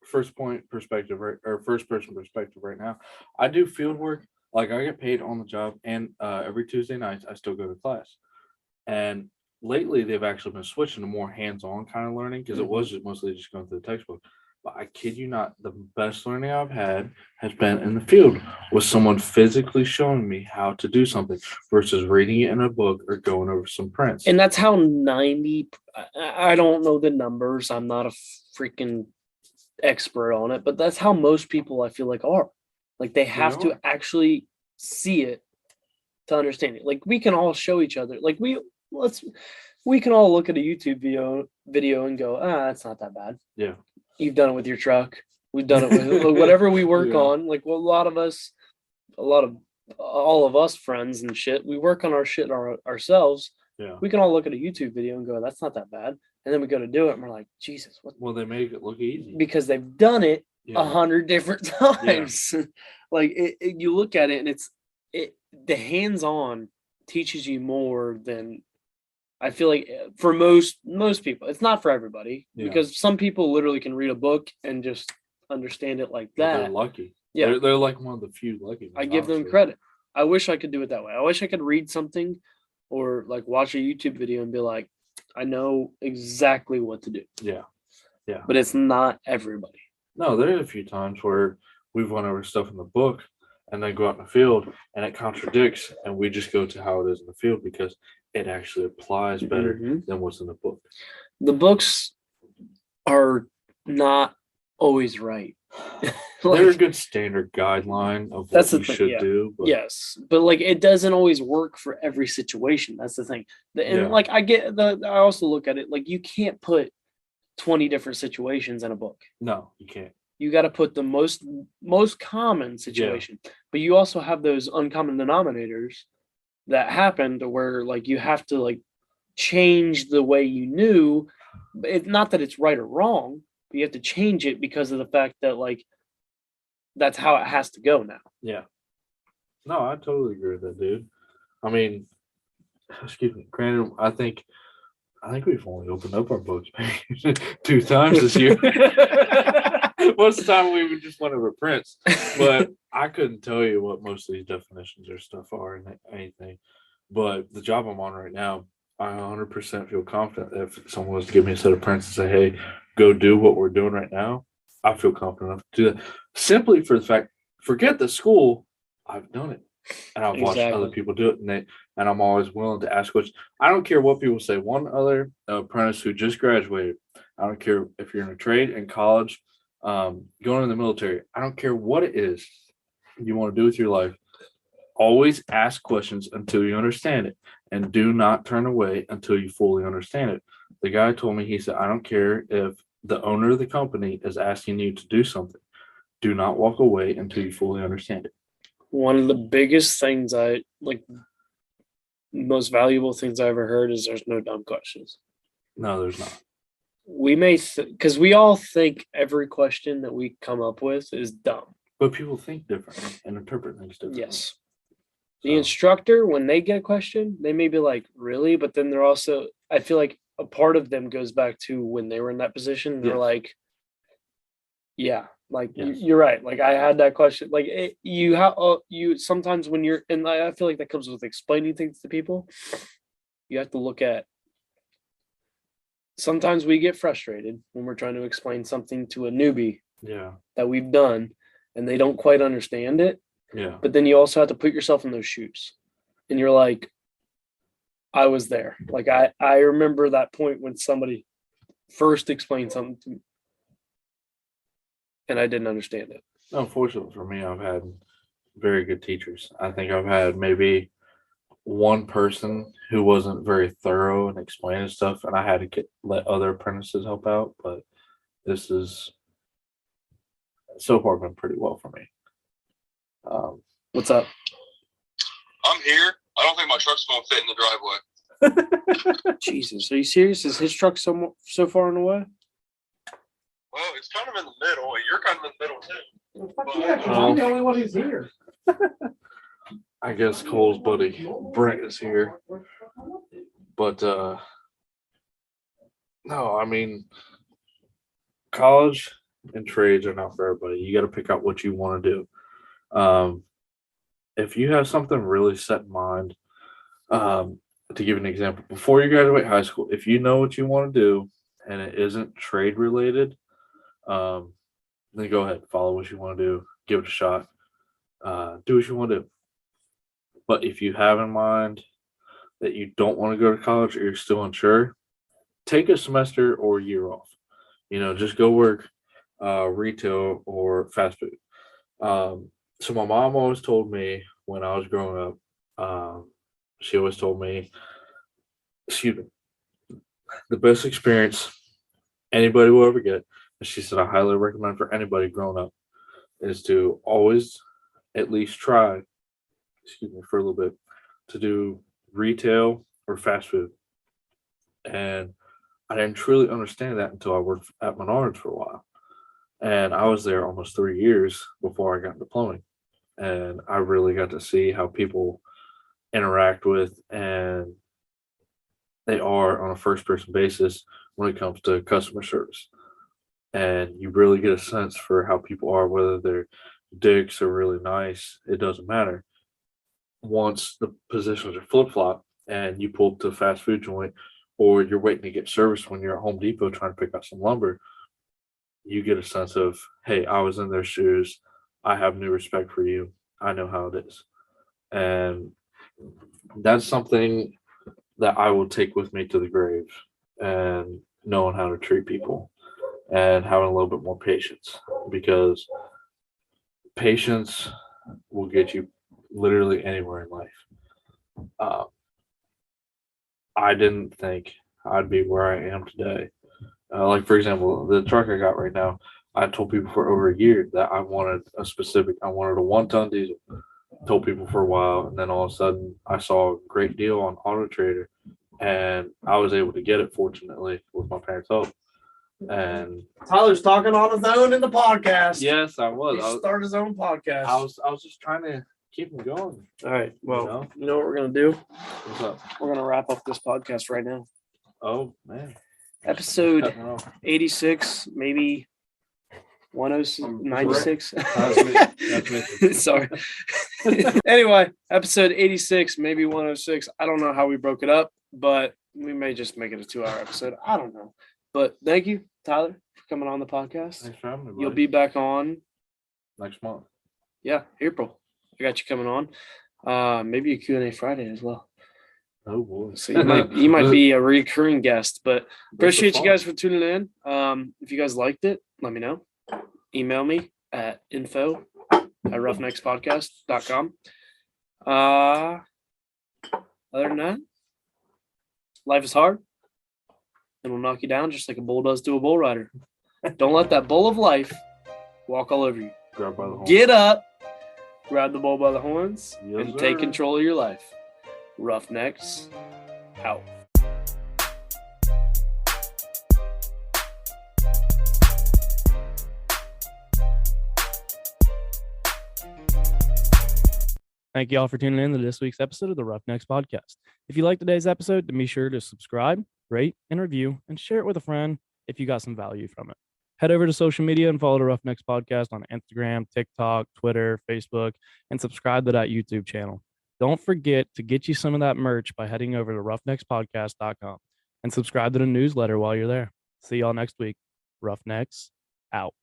first point perspective, right, or first person perspective right now. I do field work. Like I get paid on the job, and every Tuesday nights I still go to class. And lately they've actually been switching to more hands-on kind of learning because it was just mostly just going through the textbook. But I kid you not, the best learning I've had has been in the field with someone physically showing me how to do something versus reading it in a book or going over some prints. And that's how I don't know the numbers. I'm not a freaking expert on it, but that's how most people I feel like are. Like they have to are. actually see it to understand it. Like we can all show each other. Like we can all look at a YouTube video and go, that's not that bad. Yeah. You've done it with your truck. We've done it with whatever we work Yeah. on. Like well, all of us friends and shit, we work on our shit ourselves. Yeah. We can all look at a YouTube video and go, that's not that bad. And then we go to do it and we're like, Jesus, what? Well, they make it look easy. Because they've done it Yeah. 100 different times. Like you look at it and the hands-on teaches you more than I feel like for most people. It's not for everybody because some people literally can read a book and just understand it like But that. they're lucky. Yeah. They're like one of the few lucky ones, I give them honestly. credit. I wish I could do it that way. I wish I could read something or like watch a YouTube video and be like, I know exactly what to do. Yeah. Yeah. But it's not everybody. No, there are a few times where we've went over stuff in the book and then go out in the field and it contradicts and we just go to how it is in the field because it actually applies better than what's in the book. The books are not always right. They're a good standard guideline of what That's the you thing, should yeah. do. But Yes, but like it doesn't always work for every situation. That's the thing. And Yeah. like I also look at it like you can't put 20 different situations in a book. no, you can't. You got to put the most common situation. But you also have those uncommon denominators that happen to where like you have to like change the way you knew. It's not that it's right or wrong, but you have to change it because of the fact that like that's how it has to go now. Yeah. No, I totally agree with that, dude. I mean, excuse me. Granted, I think we've only opened up our books maybe 2 times this year. Most of the time we would just went over prints, but I couldn't tell you what most of these definitions or stuff are and anything. But the job I'm on right now, I 100% feel confident if someone was to give me a set of prints and say, "Hey, go do what we're doing right now," I feel confident enough to do that. Simply for the fact, forget the school, I've done it, and I've watched other Exactly. people do it, and I'm always willing to ask questions. I don't care what people say. One other apprentice who just graduated, I don't care if you're in a trade, in college, going in the military. I don't care what it is you want to do with your life. Always ask questions until you understand it, and do not turn away until you fully understand it. The guy told me, he said, I don't care if the owner of the company is asking you to do something. Do not walk away until you fully understand it. One of the biggest things I like, most valuable things I ever heard is there's no dumb questions. No, there's not. We may, because we all think every question that we come up with is dumb. But people think differently and interpret things differently. Yes. The So, instructor, when they get a question, they may be like, really? But then they're also, I feel like a part of them goes back to when they were in that position. And they're Yes. like, yeah, like Yes. you're right. Like I had that question. Like you sometimes when you're, and I feel like that comes with explaining things to people. You have to look at, sometimes we get frustrated when we're trying to explain something to a newbie yeah, that we've done and they don't quite understand it. yeah, But then you also have to put yourself in those shoes. And you're like, I was there. Like I remember that point when somebody first explained something to me and I didn't understand it. unfortunately for me, I've had very good teachers. I think I've had maybe one person who wasn't very thorough in explaining stuff, and I had to let other apprentices help out. But this is so far been pretty well for me. What's up? I'm here. I don't think my truck's gonna fit in the driveway. Jesus, are you serious? Is his truck so far on the way? Well, it's kind of in the middle, and you're kind of in the middle too. Fuck yeah, 'cause I'm the only one who's here. I guess Cole's buddy Brent is here, but no, I mean, college and trades are not for everybody. You got to pick out what you want to do. If you have something really set in mind, to give an example, before you graduate high school, if you know what you want to do and it isn't trade related, then go ahead, follow what you want to do, give it a shot, do what you want to do. But if you have in mind that you don't want to go to college or you're still unsure, take a semester or a year off. Just go work. retail or fast food. So my mom always told me when I was growing up, she always told me, excuse me, the best experience anybody will ever get, and she said I highly recommend for anybody growing up, is to always at least try, excuse me, for a little bit, to do retail or fast food. And I didn't truly understand that until I worked at Menards for a while. And I was there almost 3 years before I got into plumbing. And I really got to see how people interact with and they are on a first person basis when it comes to customer service. And you really get a sense for how people are, whether they're dicks or really nice, it doesn't matter. Once the positions are flip flop and you pull up to a fast food joint or you're waiting to get service when you're at Home Depot trying to pick up some lumber, you get a sense of, hey, I was in their shoes. I have new respect for you. I know how it is. And that's something that I will take with me to the grave, and knowing how to treat people and having a little bit more patience, because patience will get you literally anywhere in life. I didn't think I'd be where I am today. Like, for example, the truck I got right now, I told people for over a year that I wanted I wanted a 1-ton diesel. Told people for a while, and then all of a sudden I saw a great deal on Auto Trader, and I was able to get it, fortunately, with my parents' help. And Tyler's talking on his own in the podcast. yes, I was. He started his own podcast. I was just trying to keep them going. All right. Well, know? you know what we're going to do? What's up? We're going to wrap up this podcast right now. Oh man, Episode Cutting it off. 86, maybe 96. That's me. Sorry. Anyway, episode 86, maybe 106. I don't know how we broke it up, but we may just make it a 2-hour episode. I don't know. But thank you, Tyler, for coming on the podcast. Thanks for having me. You'll buddy. be back on, next month. yeah, April. I got you coming on. Maybe a Q&A Friday as well. Oh boy. So you might be a recurring guest, but appreciate you guys for tuning in. If you guys liked it, let me know. Email me at info@roughneckspodcast.com. Other than that, life is hard and will knock you down just like a bull does to a bull rider. Don't let that bull of life walk all over you. Grab by the horn. Get up, grab the bull by the horns, Yes, and take sir. control of your life. Roughnecks out. Thank you all for tuning in to this week's episode of the Roughnecks Podcast. If you liked today's episode, then be sure to subscribe, rate, and review, and share it with a friend if you got some value from it. Head over to social media and follow the Roughnecks Podcast on Instagram, TikTok, Twitter, Facebook, and subscribe to that YouTube channel. Don't forget to get you some of that merch by heading over to roughneckspodcast.com and subscribe to the newsletter while you're there. See y'all next week. Roughnecks out.